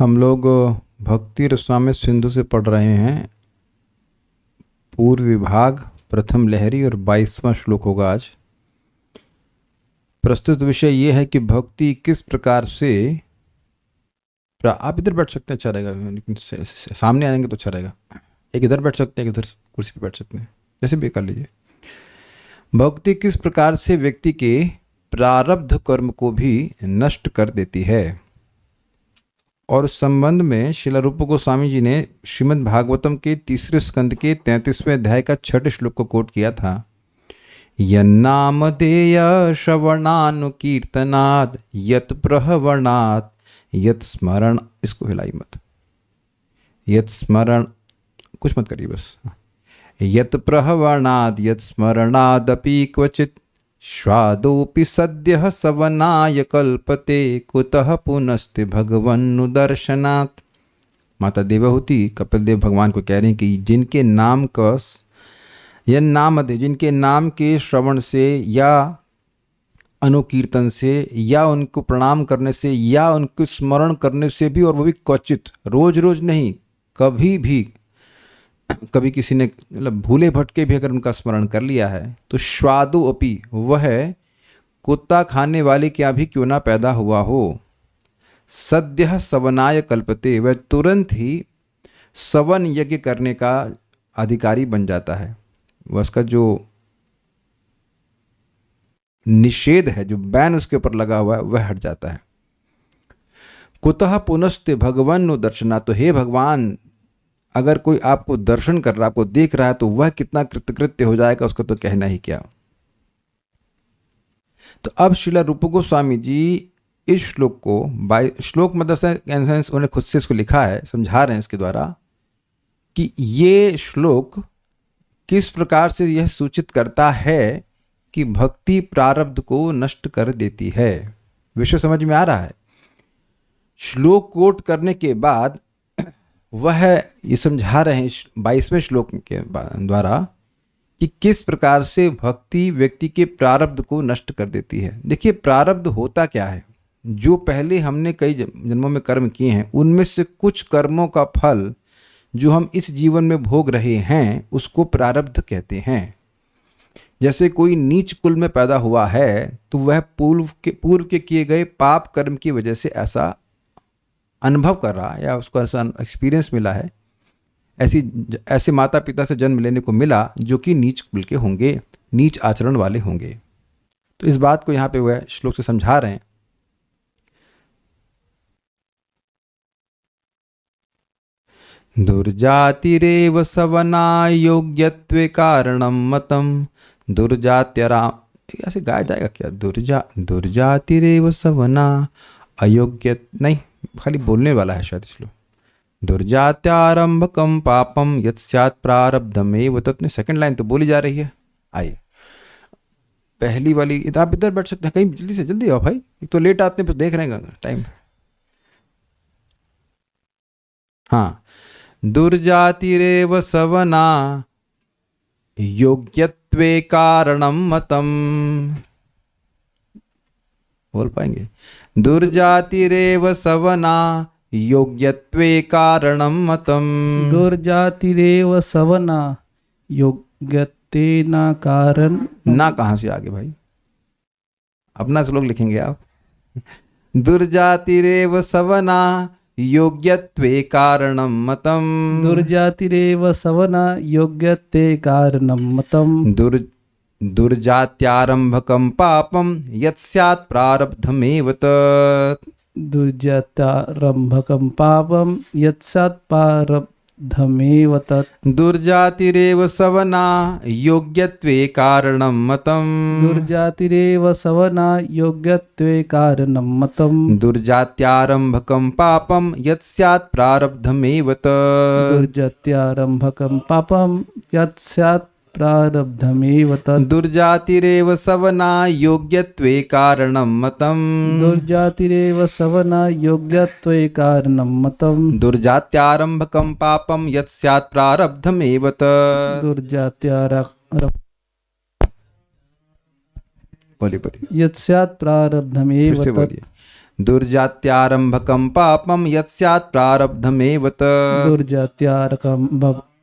हम लोग भक्ति रसामृत सिंधु से पढ़ रहे हैं। पूर्व विभाग, प्रथम लहरी और 22वां श्लोक होगा आज। प्रस्तुत विषय ये है कि भक्ति किस प्रकार से। आप इधर बैठ सकते हैं, अच्छा रहेगा, लेकिन सामने आएंगे तो अच्छा रहेगा। एक इधर बैठ सकते हैं, एक इधर कुर्सी पे बैठ सकते हैं, जैसे भी कर लीजिए। भक्ति किस प्रकार से व्यक्ति के प्रारब्ध कर्म को भी नष्ट कर देती है। और उस संबंध में श्रील रूप गोस्वामी जी ने श्रीमद् भागवतम के तीसरे स्कंद के 33वें अध्याय का 6 श्लोक को कोट किया था। यन्नामधेय श्रवणानुकीर्तनाद यत प्रहवणात् यत स्मरण, इसको हिलाई मत, यत स्मरण कुछ मत करिए बस। यत प्रहवणाद यत स्मरणादपि क्वचित स्वादोपि सद्यः सवनाय कल्पते कुतः पुनस्ते भगवन्नुदर्शनात्। माता देवहूति कपिल देव भगवान को कह रहे हैं कि जिनके नाम का जिनके नाम के श्रवण से या अनुकीर्तन से या उनको प्रणाम करने से या उनको स्मरण करने से भी, और वो भी क्वचित, रोज रोज नहीं, कभी भी, कभी किसी ने मतलब भूले भटके भी अगर उनका स्मरण कर लिया है तो स्वादु अपि, वह कुत्ता खाने वाले क्या भी क्यों ना पैदा हुआ हो, सद्यः सवनाय कल्पते, वह तुरंत ही सवन यज्ञ करने का अधिकारी बन जाता है। वह उसका जो निषेध है, जो बैन उसके ऊपर लगा हुआ है, वह हट जाता है। कुतः पुनस्ते भगवन्नु दर्शना, तो हे भगवान, अगर कोई आपको दर्शन कर रहा, आपको देख रहा है, तो वह कितना कृतकृत्य हो जाएगा, उसका तो कहना ही क्या। तो अब श्रील रूप गोस्वामी जी इस श्लोक को श्लोक मतलब उन्हें खुद से इसको लिखा है, समझा रहे हैं इसके द्वारा कि ये श्लोक किस प्रकार से यह सूचित करता है कि भक्ति प्रारब्ध को नष्ट कर देती है। विषय समझ में आ रहा है। श्लोक कोट करने के बाद वह ये समझा रहे हैं 22वें श्लोक के द्वारा कि किस प्रकार से भक्ति व्यक्ति के प्रारब्ध को नष्ट कर देती है। देखिए, प्रारब्ध होता क्या है? जो पहले हमने कई जन्मों में कर्म किए हैं, उनमें से कुछ कर्मों का फल जो हम इस जीवन में भोग रहे हैं, उसको प्रारब्ध कहते हैं। जैसे कोई नीच कुल में पैदा हुआ है तो वह पूर्व के किए गए पाप कर्म की वजह से ऐसा अनुभव कर रहा है या उसको ऐसा एक्सपीरियंस मिला है, ऐसे माता पिता से जन्म लेने को मिला जो कि नीच कुल के होंगे, नीच आचरण वाले होंगे। तो इस बात को यहाँ पे वह श्लोक से समझा रहे हैं। दुर्जातिरेव सवना योग्यत्वे कारणम मतम दुर्जात्यराम, ऐसे गाया जाएगा क्या? दुर्जातिरेव सवना अयोग्य, नहीं, खाली बोलने वाला है शायद श्लोक। दुर्जात्यारंभकम पापम यत्स्यात् प्रारब्धमेव तत्, सेकंड लाइन तो बोली जा रही है। आइए पहली वाली, आप इधर बैठ सकते हैं, कहीं जल्दी से जल्दी आओ भाई, एक तो लेट आते हैं, देख रहे हैं टाइम। हाँ, दुर्जातिरेव सवना योग्यत्वे कारणम मतम, बोल पाएंगे? दुर्जातिरेव सवना योग्यत्वे कारणम मतम। दुर्जातिरेव सवना योग्यत्वेन कारण, ना कहाँ से आगे भाई, अपना श्लोक लिखेंगे आप। दुर्जातिरेव सवना योग्यत्वे कारणम मतम। दुर्जातिरेव सवना योग्यत्वे कारणम मतम। दुर्जात्यारंभकम पापम यत्स्यात् प्रारब्धमेव तत्। दुर्जात्यारंभकम पापम यत्स्यात् प्रारब्धमेव तत्। दुर्जातिरेव सवना योग्यत्वे कारणम मतम। दुर्जातिरेव सवना योग्यत्वे कारणम मतम। दुर्जात्यारंभकम पापम यत्स्यात् प्रारब्धमेव तत्। दुर्जात्यारंभकम पापम यत्स्यात् प्रारब्धमेव तत्। दुर्जातिरेव सवना योग्यत्वे कारणम मतम। दुर्जातिरेव सवना योग्यत्वे कारणम मतम। दुर्जात्यारंभकम पापम यत्स्यात् प्रारब्धमेव तत्। बोलिए यत्स्यात् प्रारब्धमेव फिर से तत्। बोलिए। दुर्जात्यारंभकं पापम यत् स्यात् प्रारब्धमेव तत्।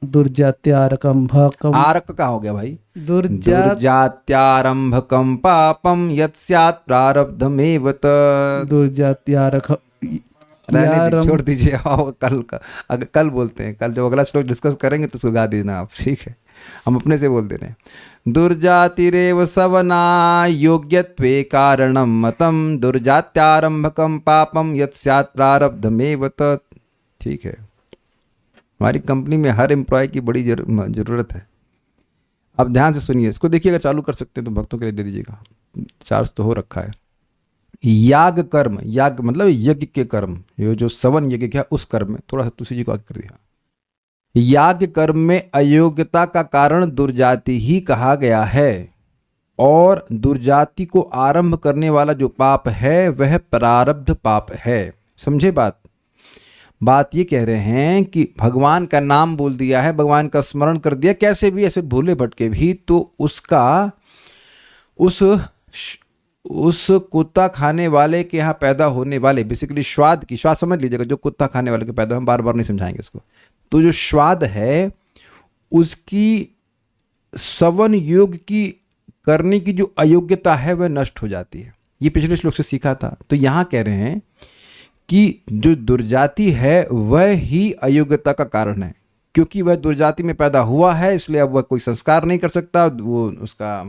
दुर्जात्यारकम भकम आरक का हो गया भाई। दुर्जात दुर्जात्यारंभकं पापम यत् स्यात् प्रारब्धमेव तत्। दुर्जात्यारक रहने दी, यारम छोड़ दीजिए। आओ कल का, अगर कल बोलते हैं, कल जब अगला श्लोक डिस्कस करेंगे तो सुगा देना आप, ठीक है। हम अपने से बोल दे रहे हैं। दुर्जातिरेव सवना योग्यत्वे कारणम मतम दुर्जात्यारंभकम पापम यत् स्यात् प्रारब्धमेव तत्। ठीक है, हमारी कंपनी में हर एम्प्लॉय की बड़ी जरूरत है। अब ध्यान से सुनिए इसको, देखिएगा, चालू कर सकते हैं तो भक्तों के लिए दे दीजिएगा, चार्ज तो हो रखा है। याग कर्म, याग मतलब यज्ञ के कर्म, ये जो सवन यज्ञ क्या उस कर्म में, थोड़ा सा तुलसी जी को आगे कर दिया। याग कर्म में अयोग्यता का कारण दुर्जाति ही कहा गया है, और दुर्जाति को आरंभ करने वाला जो पाप है वह प्रारब्ध पाप है। समझे बात? बात ये कह रहे हैं कि भगवान का नाम बोल दिया है, भगवान का स्मरण कर दिया, कैसे भी ऐसे भूले भटके भी, तो उसका उस कुत्ता खाने वाले के यहाँ पैदा होने वाले, बेसिकली स्वाद की, स्वाद समझ लीजिएगा, जो कुत्ता खाने वाले के पैदा, हम बार बार नहीं समझाएंगे इसको, तो जो स्वाद है उसकी सवन योग की करने की जो अयोग्यता है वह नष्ट हो जाती है। ये पिछले श्लोक से सीखा था। तो यहाँ कह रहे हैं कि जो दुर्जाति है वह ही अयोग्यता का कारण है, क्योंकि वह दुर्जाति में पैदा हुआ है, इसलिए अब वह कोई संस्कार नहीं कर सकता, वो उसका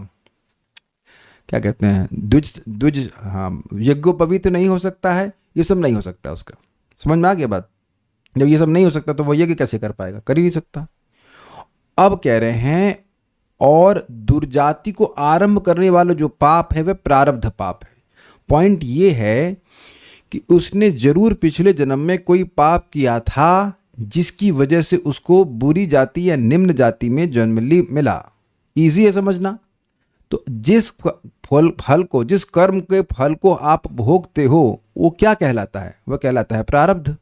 क्या कहते हैं, द्विज हाँ, यज्ञोपवीत नहीं हो सकता है, ये सब नहीं हो सकता उसका। समझ में आ गया बात? जब ये सब नहीं हो सकता तो वह यज्ञ कैसे कर पाएगा? कर ही नहीं सकता। अब कह रहे हैं और दुर्जाति को आरंभ करने वाला जो पाप है वह प्रारब्ध पाप है। पॉइंट ये है कि उसने जरूर पिछले जन्म में कोई पाप किया था जिसकी वजह से उसको बुरी जाति या निम्न जाति में जन्म मिला। इजी है समझना? तो जिस फल को, जिस कर्म के फल को आप भोगते हो वो क्या कहलाता है? वह कहलाता है प्रारब्ध।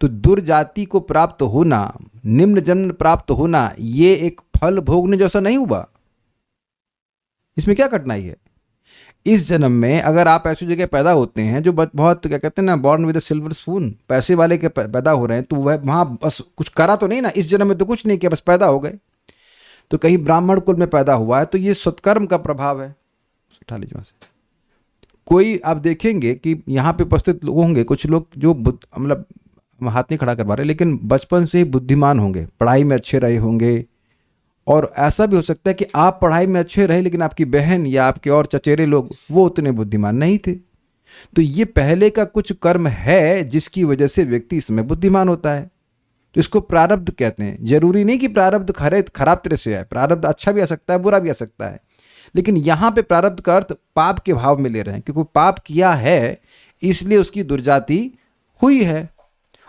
तो दुर्जाति को प्राप्त होना, निम्न जन्म प्राप्त होना, ये एक फल भोगने जैसा नहीं हुआ। इसमें क्या कठिनाई है? इस जन्म में अगर आप ऐसी जगह पैदा होते हैं जो बहुत क्या कहते हैं ना, बॉर्न विद सिल्वर स्पून, पैसे वाले के पैदा हो रहे हैं, तो वह वहाँ बस कुछ करा तो नहीं ना, इस जन्म में तो कुछ नहीं किया, बस पैदा हो गए। तो कहीं ब्राह्मण कुल में पैदा हुआ है तो ये सत्कर्म का प्रभाव है। उठा लीजिए वहाँ से। कोई आप देखेंगे कि यहाँ पे उपस्थित लोग होंगे, कुछ लोग जो मतलब हाथ नहीं खड़ा कर पा रहे, लेकिन बचपन से ही बुद्धिमान होंगे, पढ़ाई में अच्छे रहे होंगे, और ऐसा भी हो सकता है कि आप पढ़ाई में अच्छे रहे लेकिन आपकी बहन या आपके और चचेरे लोग वो उतने बुद्धिमान नहीं थे। तो ये पहले का कुछ कर्म है जिसकी वजह से व्यक्ति इसमें बुद्धिमान होता है। तो इसको प्रारब्ध कहते हैं। जरूरी नहीं कि प्रारब्ध खराब तरह से है, प्रारब्ध अच्छा भी आ सकता है, बुरा भी आ सकता है, लेकिन यहाँ पे प्रारब्ध का अर्थ पाप के भाव में ले रहे हैं, क्योंकि पाप किया है इसलिए उसकी दुर्जाति हुई है,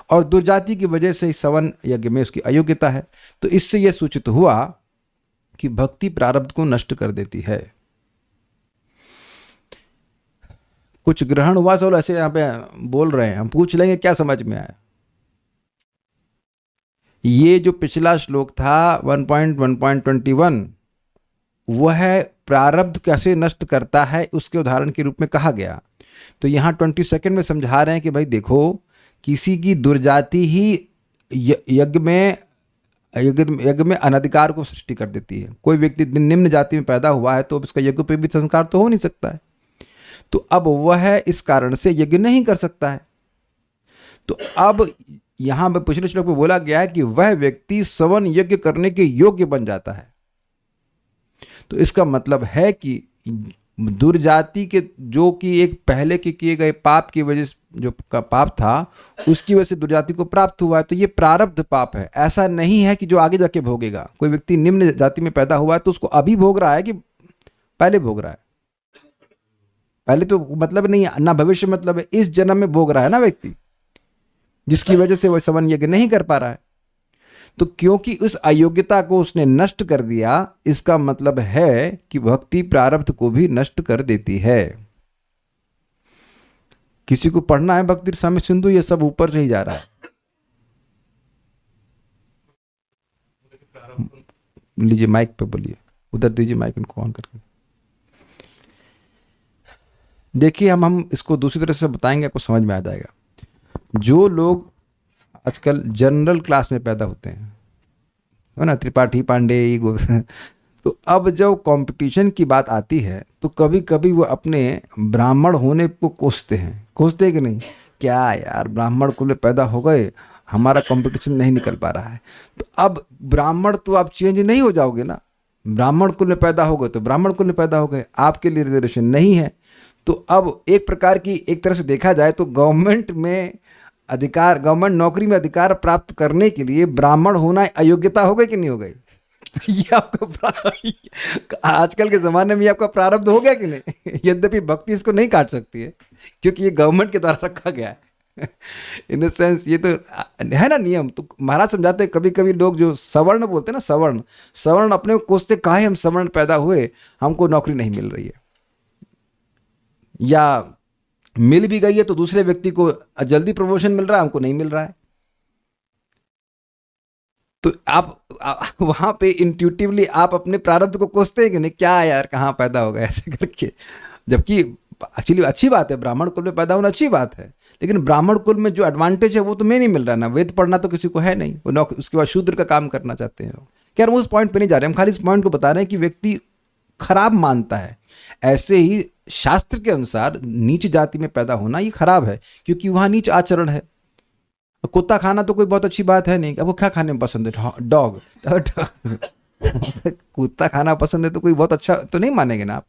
और दुर्जाति की वजह से सवन यज्ञ में उसकी अयोग्यता है। तो इससे यह सूचित हुआ कि भक्ति प्रारब्ध को नष्ट कर देती है। कुछ ग्रहण हुआ? सब ऐसे यहां पे बोल रहे हैं, हम पूछ लेंगे क्या समझ में आया। ये जो पिछला श्लोक था 1.1.21 वह प्रारब्ध कैसे नष्ट करता है उसके उदाहरण के रूप में कहा गया। तो यहां 22 में समझा रहे हैं कि भाई देखो, किसी की दुर्जाति ही यज्ञ में अनधिकार को सृष्टि कर देती है। कोई व्यक्ति निम्न जाति में पैदा हुआ है तो उसका यज्ञ पे भी संस्कार तो हो नहीं सकता है, तो अब वह इस कारण से यज्ञ नहीं कर सकता है। तो अब यहां पे पिछले श्लोक में बोला गया है कि वह व्यक्ति सवन यज्ञ करने के योग्य बन जाता है। तो इसका मतलब है कि दुर्जाति के जो कि एक पहले के किए गए पाप की वजह से, जो का पाप था उसकी वजह से दुर्जाति को प्राप्त हुआ है, तो ये प्रारब्ध पाप है। ऐसा नहीं है कि जो आगे जाके भोगेगा। कोई व्यक्ति निम्न जाति में पैदा हुआ है तो उसको अभी भोग रहा है कि पहले भोग रहा है? पहले तो मतलब नहीं है ना, भविष्य मतलब है, इस जन्म में भोग रहा है ना व्यक्ति, जिसकी वजह से वह सवन यज्ञ नहीं कर पा रहा है। तो क्योंकि उस अयोग्यता को उसने नष्ट कर दिया, इसका मतलब है कि भक्ति प्रारब्ध को भी नष्ट कर देती है। किसी को पढ़ना है भक्ति रसामृत सिंधु? ये सब ऊपर से ही जा रहा है। लीजिए माइक पे बोलिए, उधर दीजिए माइक, उनको ऑन करके। देखिए हम इसको दूसरी तरह से बताएंगे, आपको समझ में आ जाएगा। जो लोग आजकल जनरल क्लास में पैदा होते हैं, है ना, त्रिपाठी पांडे तो अब जब कंपटीशन की बात आती है तो कभी कभी वो अपने ब्राह्मण होने को कोसते हैं कि नहीं, क्या यार ब्राह्मण कुल में पैदा हो गए, हमारा कंपटीशन नहीं निकल पा रहा है। तो अब ब्राह्मण तो आप चेंज नहीं हो जाओगे ना, ब्राह्मण कुल में पैदा हो गए तो ब्राह्मण कुल में पैदा हो गए, आपके लिए रिजर्वेशन नहीं है। तो अब एक प्रकार की, एक तरह से देखा जाए तो गवर्नमेंट नौकरी में अधिकार प्राप्त करने के लिए ब्राह्मण होना अयोग्यता हो गई कि नहीं हो गई? तो ये आपका आजकल के ज़माने में ये आपका प्रारब्ध हो गया कि नहीं? यद्यपि भक्ति इसको नहीं काट सकती है क्योंकि ये गवर्नमेंट के द्वारा रखा गया है। इन द सेंस ये तो है ना नियम। तो महाराज समझाते हैं, कभी कभी लोग जो सवर्ण बोलते हैं ना, सवर्ण अपने को कोसते, काहे हम सवर्ण पैदा हुए, हमको नौकरी नहीं मिल रही है, या मिल भी गई है तो दूसरे व्यक्ति को जल्दी प्रमोशन मिल रहा है, हमको नहीं मिल रहा है। तो आप वहां पे इंट्यूटिवली आप अपने प्रारब्ध को कोसते हैं कि नहीं, क्या यार कहाँ पैदा हो गया ऐसे करके। जबकि एक्चुअली अच्छी बात है, ब्राह्मण कुल में पैदा होना अच्छी बात है, लेकिन ब्राह्मण कुल में जो एडवांटेज है वो तो मैं नहीं मिल रहा ना। वेद पढ़ना तो किसी को है नहीं, वो उसके बाद शूद्र का काम करना चाहते हैं लोग। क्या हम उस पॉइंट पे नहीं जा रहे, हम खाली इस पॉइंट को बता रहे हैं कि व्यक्ति खराब मानता है। ऐसे ही शास्त्र के अनुसार नीच जाति में पैदा होना ये खराब है, क्योंकि वहाँ नीच आचरण है। कुत्ता खाना तो कोई बहुत अच्छी बात है नहीं। अब वो क्या खाने में पसंद है? डॉग। कुत्ता खाना पसंद है तो कोई बहुत अच्छा तो नहीं मानेंगे ना आप।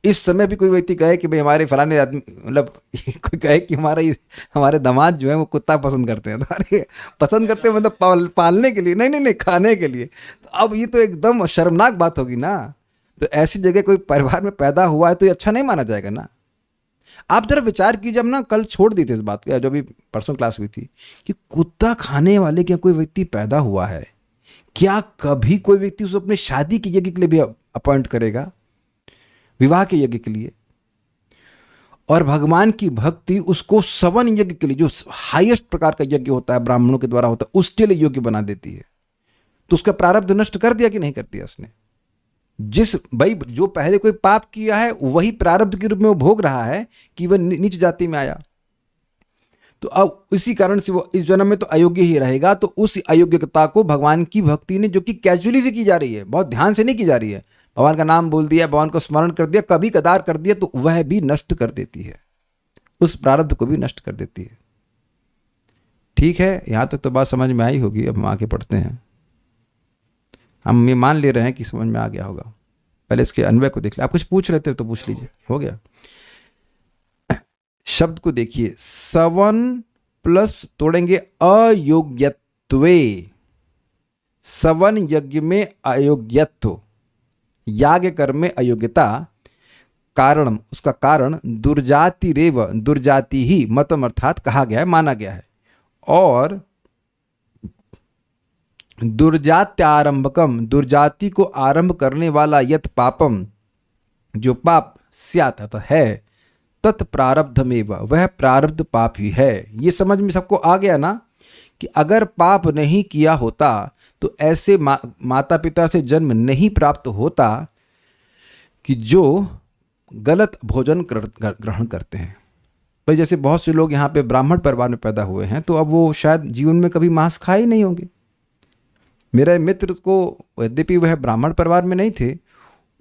इस समय भी कोई व्यक्ति कहे कि भाई हमारे फलाने आदमी, मतलब कोई कहे कि हमारे दामाद जो है वो कुत्ता पसंद करते हैं, तो अरे पसंद करते हैं मतलब पालने के लिए, नहीं खाने के लिए। तो अब ये तो एकदम शर्मनाक बात होगी ना। तो ऐसी जगह कोई परिवार में पैदा हुआ है तो ये अच्छा नहीं माना जाएगा ना। आप जरा विचार कीजिए, हम ना कल छोड़ दी थी इस बात को, जो भी परसों क्लास हुई थी, कि कुत्ता खाने वाले क्या कोई व्यक्ति पैदा हुआ है? क्या कभी कोई व्यक्ति उसे अपने शादी के यज्ञ के लिए भी अपॉइंट करेगा, विवाह के यज्ञ के लिए? और भगवान की भक्ति उसको सवन यज्ञ के लिए, जो हाईएस्ट प्रकार का यज्ञ होता है ब्राह्मणों के द्वारा होता है, उसके लिए योग्य बना देती है। तो उसका प्रारब्ध नष्ट कर दिया कि नहीं कर दिया उसने? भाई जो पहले कोई पाप किया है वही प्रारब्ध के रूप में वो भोग रहा है कि वह नीच जाति में आया। तो अब इसी कारण से वो इस जन्म में तो अयोग्य ही रहेगा। तो उस अयोग्यता को भगवान की भक्ति ने, जो कि कैजुअली से की जा रही है, बहुत ध्यान से नहीं की जा रही है, भगवान का नाम बोल दिया, भगवान को स्मरण कर दिया, कभी कदार कर दिया, तो वह भी नष्ट कर देती है, उस प्रारब्ध को भी नष्ट कर देती है। ठीक है, यहां तक तो बात समझ में आई होगी। अब हम आगे पढ़ते हैं। हम ये मान ले रहे हैं कि समझ में आ गया होगा। पहले इसके अन्वय को देख ले। आप कुछ पूछ रहे थे तो पूछ लीजिए, हो गया। शब्द को देखिए, सवन प्लस तोड़ेंगे अयोग्यत्वे। सवन यज्ञ में अयोग्यत्व, याग कर्म में अयोग्यता, कारण उसका कारण दुर्जाति रेव, दुर्जाति ही मतम अर्थात कहा गया है, माना गया है। और दुर्जात्यारंभकम, दुर्जाति को आरंभ करने वाला यत पापम, जो पाप स्यात है, तत् प्रारब्धमेव, वह प्रारब्ध पाप ही है। ये समझ में सबको आ गया ना कि अगर पाप नहीं किया होता तो ऐसे माता पिता से जन्म नहीं प्राप्त होता कि जो गलत भोजन ग्रहण करते हैं। भाई जैसे बहुत से लोग यहाँ पे ब्राह्मण परिवार में पैदा हुए हैं, तो अब वो शायद जीवन में कभी मांस खाए ही नहीं होंगे। मेरे मित्र को, यद्यपि वह ब्राह्मण परिवार में नहीं थे,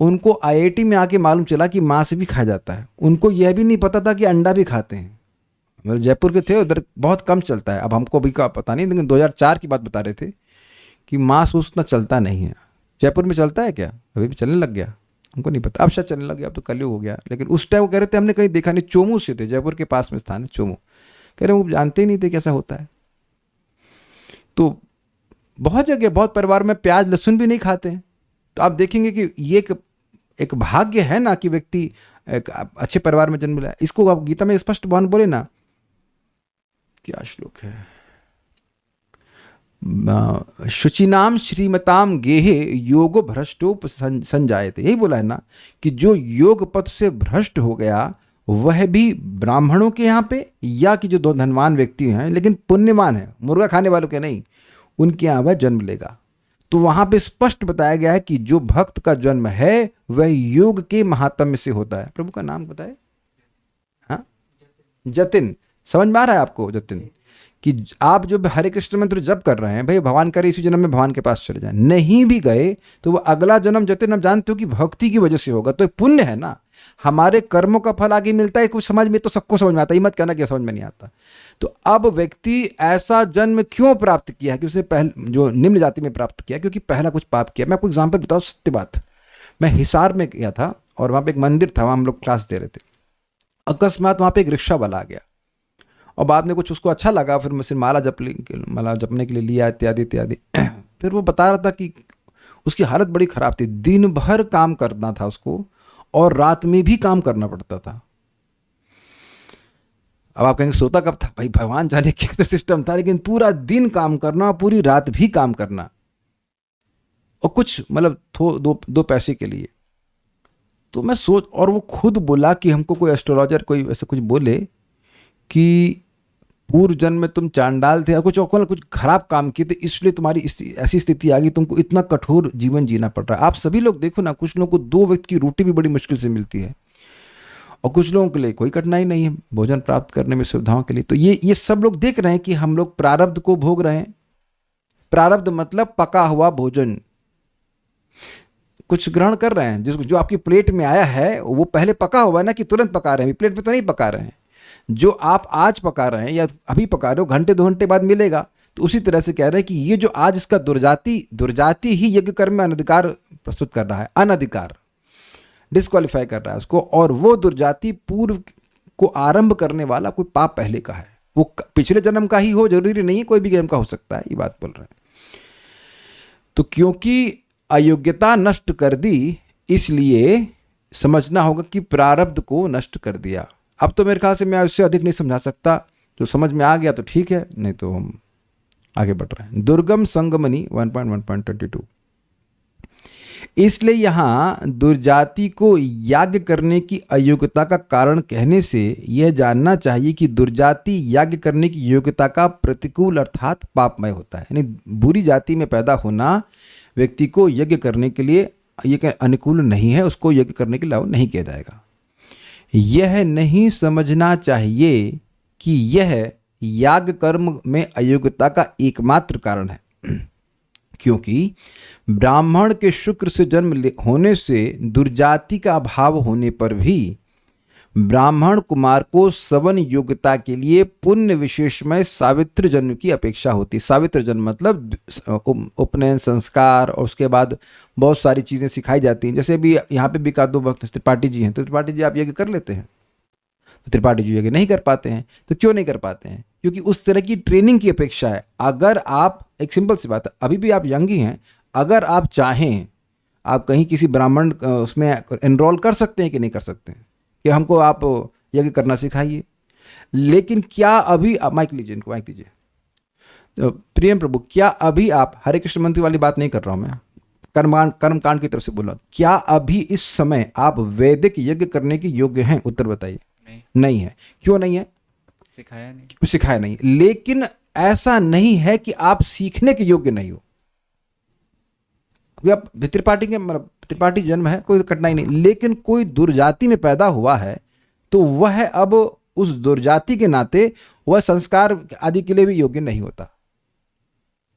उनको आईआईटी में आके मालूम चला कि मांस भी खाया जाता है। उनको यह भी नहीं पता था कि अंडा भी खाते हैं। मतलब जयपुर के थे, उधर बहुत कम चलता है। अब हमको भी का पता नहीं, लेकिन 2004 की बात बता रहे थे कि मांस उतना चलता नहीं है। जयपुर में चलता है क्या? अभी भी चलने लग गया, हमको नहीं पता। अब शायद चलने लग गया, अब तो कलयुग हो गया। लेकिन उस टाइम वो कह रहे थे हमने कहीं देखा नहीं। चोमू से थे, जयपुर के पास में स्थान है चोमू। कह रहे वो जानते ही नहीं थे कैसा होता है। तो बहुत जगह, बहुत परिवार में प्याज लहसुन भी नहीं खाते हैं। तो आप देखेंगे कि ये एक भाग्य है ना कि व्यक्ति एक अच्छे परिवार में जन्म लिया। इसको आप गीता में स्पष्ट भगवान बोले ना, क्या श्लोक है, शुचिनाम श्रीमताम गेहे योगो भ्रष्टोप संजायते। यही बोला है ना कि जो योग पथ से भ्रष्ट हो गया वह भी ब्राह्मणों के यहाँ पे, या कि जो दो धनवान व्यक्ति हैं लेकिन पुण्यवान है, मुर्गा खाने वालों के नहीं, उनके यहाँ वह जन्म लेगा। तो वहां पे स्पष्ट बताया गया है कि जो भक्त का जन्म है वह योग के महात्म्य से होता है। प्रभु का नाम बताए, जतिन, समझ में आ रहा है आपको जतिन, कि आप जो हरे कृष्ण मंत्र जप कर रहे हैं, भाई भगवान करे इसी जन्म में भगवान के पास चले जाएं, नहीं भी गए तो वो अगला जन्म जतिन हम जानते हो कि भक्ति की वजह से होगा, तो पुण्य है ना, हमारे कर्मों का फल आगे मिलता है। कुछ समझ में तो सबको समझ में आता है, मत कहना कि समझ में नहीं आता। तो अब व्यक्ति ऐसा जन्म क्यों प्राप्त किया है कि उसने पहले जो निम्न जाति में प्राप्त किया, क्योंकि पहला कुछ पाप किया। मैं आपको एग्जाम्पल बताऊँ, सत्य बात, मैं हिसार में गया था और वहाँ पे एक मंदिर था, वहाँ हम लोग क्लास दे रहे थे। अकस्मात वहाँ पे एक रिक्शा वाला आ गया और बाद में कुछ उसको अच्छा लगा, फिर मुझसे माला जपने के लिए लिया इत्यादि इत्यादि। फिर वो बता रहा था कि उसकी हालत बड़ी ख़राब थी, दिन भर काम करना था उसको और रात में भी काम करना पड़ता था। अब आप कहेंगे सोता कब था? भाई भगवान जाने कैसे सिस्टम था, लेकिन पूरा दिन काम करना, पूरी रात भी काम करना, और कुछ मतलब दो पैसे के लिए। तो मैं और वो खुद बोला कि हमको कोई एस्ट्रोलॉजर कोई ऐसा कुछ बोले कि पूर्व जन्म में तुम चांडाल थे, कुछ खराब काम किए थे, इसलिए तुम्हारी ऐसी स्थिति आ गई, तुमको इतना कठोर जीवन जीना पड़ रहा है। आप सभी लोग देखो ना, कुछ लोगों को 2 वक्त की रोटी भी बड़ी मुश्किल से मिलती है और कुछ लोगों के लिए कोई कठिनाई नहीं है भोजन प्राप्त करने में, सुविधाओं के लिए। तो ये सब लोग देख रहे हैं कि हम लोग प्रारब्ध को भोग रहे हैं। प्रारब्ध मतलब पका हुआ भोजन, कुछ ग्रहण कर रहे हैं, जो आपकी प्लेट में आया है वो पहले पका हुआ है ना, कि तुरंत पका रहे हैं, प्लेट पे तो नहीं पका रहे हैं। जो आप आज पका रहे हैं या अभी पका रहे हो, घंटे 2 घंटे बाद मिलेगा। तो उसी तरह से कह रहे हैं कि ये जो आज इसका दुर्जाति ही यज्ञ कर्म में अनधिकार प्रस्तुत कर रहा है, अनधिकार डिस्क्वालीफाई कर रहा है उसको, और वो दुर्जाति पूर्व को आरंभ करने वाला कोई पाप पहले का है, वो पिछले जन्म का ही हो, जरूरी नहीं है, कोई भी जन्म का हो सकता है, ये बात बोल रहे हैं। तो क्योंकि अयोग्यता नष्ट कर दी, इसलिए समझना होगा कि प्रारब्ध को नष्ट कर दिया। अब तो मेरे ख्याल से मैं उससे अधिक नहीं समझा सकता, जो समझ में आ गया तो ठीक है, नहीं तो हम आगे बढ़ रहे हैं। दुर्गम संगमनी 1.1.22। इसलिए यहां दुर्जाति को याग करने की अयोग्यता का कारण कहने से यह जानना चाहिए कि दुर्जाति याग करने की योग्यता का प्रतिकूल अर्थात पापमय होता है। यानी बुरी जाति में पैदा होना व्यक्ति को यज्ञ करने के लिए ये अनुकूल नहीं है, उसको यज्ञ करने के लिए नहीं किया जाएगा। यह नहीं समझना चाहिए कि यह याग कर्म में अयोग्यता का एकमात्र कारण है, क्योंकि ब्राह्मण के शुक्र से जन्म होने से दुर्जाति का अभाव होने पर भी ब्राह्मण कुमार को सवन योग्यता के लिए पुण्य विशेषमय सावित्र जन्म की अपेक्षा होती। सावित्र जन्म मतलब उपनयन संस्कार, और उसके बाद बहुत सारी चीज़ें सिखाई जाती हैं। जैसे अभी यहाँ पे भी का 2 भक्त त्रिपाठी जी हैं, तो त्रिपाठी जी आप यज्ञ कर लेते हैं, तो त्रिपाठी जी यज्ञ नहीं कर पाते हैं। तो क्यों नहीं कर पाते हैं? क्योंकि उस तरह की ट्रेनिंग की अपेक्षा है। अगर आप, एक सिंपल सी बात है, अभी भी आप यंग ही हैं, अगर आप चाहें आप कहीं किसी ब्राह्मण उसमें एनरोल कर सकते हैं कि नहीं कर सकते हैं, कि हमको आप यज्ञ करना सिखाइए। लेकिन क्या अभी माइक लीजिए, इनको माइक दीजिए। तो प्रियम प्रभु, क्या अभी आप, हरे कृष्ण मंत्र वाली बात नहीं कर रहा हूं मैं, कर्मकांड की तरफ से बोला, क्या अभी इस समय आप वैदिक यज्ञ करने के योग्य हैं? उत्तर बताइए। नहीं है। क्यों नहीं है? सिखाया नहीं। लेकिन ऐसा नहीं है कि आप सीखने के योग्य नहीं हो। आप त्रिपाठी के, मतलब त्रिपाठी जन्म है, कोई कठिनाई नहीं, लेकिन कोई दुर्जाति में पैदा हुआ है तो वह अब उस दुर्जाति के नाते वह संस्कार आदि के लिए भी योग्य नहीं होता।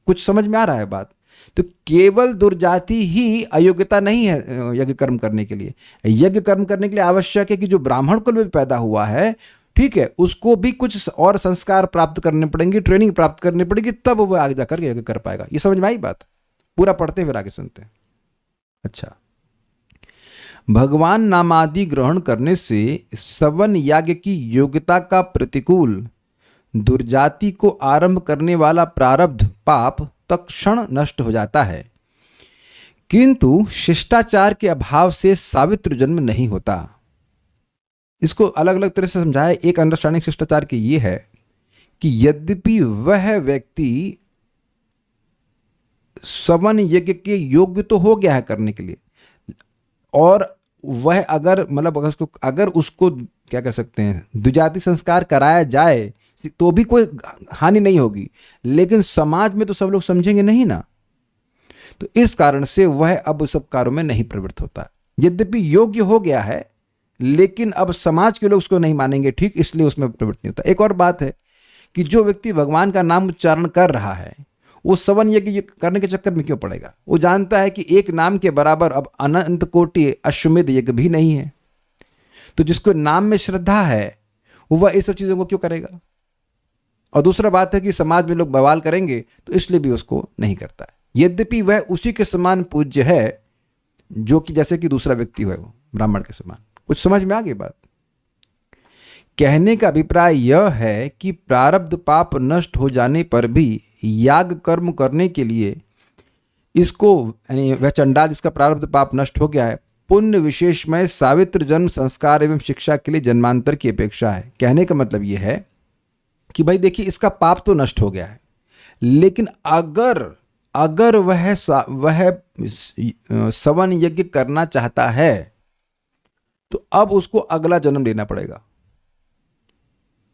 कुछ समझ में आ रहा है बात? तो केवल दुर्जाति ही अयोग्यता नहीं है यज्ञ कर्म करने के लिए। यज्ञ कर्म करने के लिए आवश्यक है कि जो ब्राह्मण कुल में पैदा हुआ है, ठीक है, उसको भी कुछ और संस्कार प्राप्त करने पड़ेंगे, ट्रेनिंग प्राप्त करनी पड़ेगी, तब वो आगे जाकर यज्ञ कर पाएगा। ये समझ में आई बात? पूरा पढ़ते हुए आगे सुनते हैं। अच्छा, भगवान नामादि ग्रहण करने से सवन याग की योग्यता का प्रतिकूल दुर्जाति को आरंभ करने वाला प्रारब्ध पाप तत्क्षण नष्ट हो जाता है, किंतु शिष्टाचार के अभाव से सावित्र जन्म नहीं होता। इसको अलग अलग तरह से समझाया। एक अंडरस्टैंडिंग शिष्टाचार की ये है कि यद्यपि वह व्यक्ति सवन यज्ञ के योग्य तो हो गया है करने के लिए, और वह अगर उसको क्या कह सकते हैं, द्विजाति संस्कार कराया जाए तो भी कोई हानि नहीं होगी, लेकिन समाज में तो सब लोग समझेंगे नहीं ना। तो इस कारण से वह अब सब कार्यों में नहीं प्रवृत्त होता। यद्यपि योग्य हो गया है, लेकिन अब समाज के लोग उसको नहीं मानेंगे ठीक, इसलिए उसमें प्रवृत्ति नहीं होता। एक और बात है कि जो व्यक्ति भगवान का नाम उच्चारण कर रहा है वो सवन यज्ञ करने के चक्कर में क्यों पड़ेगा? वो जानता है कि एक नाम के बराबर अब अनंत कोटि अश्वमेध यज्ञ भी नहीं है। तो जिसको नाम में श्रद्धा है वह इस सब चीज़ों को क्यों करेगा? और दूसरा बात है कि समाज में लोग बवाल करेंगे तो इसलिए भी उसको नहीं करता है, यद्यपि वह उसी के समान पूज्य है जो कि जैसे कि दूसरा व्यक्ति है वो ब्राह्मण के समान। कुछ समझ में आ गई बात? कहने का अभिप्राय यह है कि प्रारब्ध पाप नष्ट हो जाने पर भी याग कर्म करने के लिए इसको, यानी वह चंडाल जिसका प्रारब्ध पाप नष्ट हो गया है, पुण्य विशेषमय सावित्र जन्म संस्कार एवं शिक्षा के लिए जन्मांतर की अपेक्षा है। कहने का मतलब यह है कि भाई देखिए इसका पाप तो नष्ट हो गया है, लेकिन अगर वह सवन यज्ञ करना चाहता है तो अब उसको अगला जन्म लेना पड़ेगा।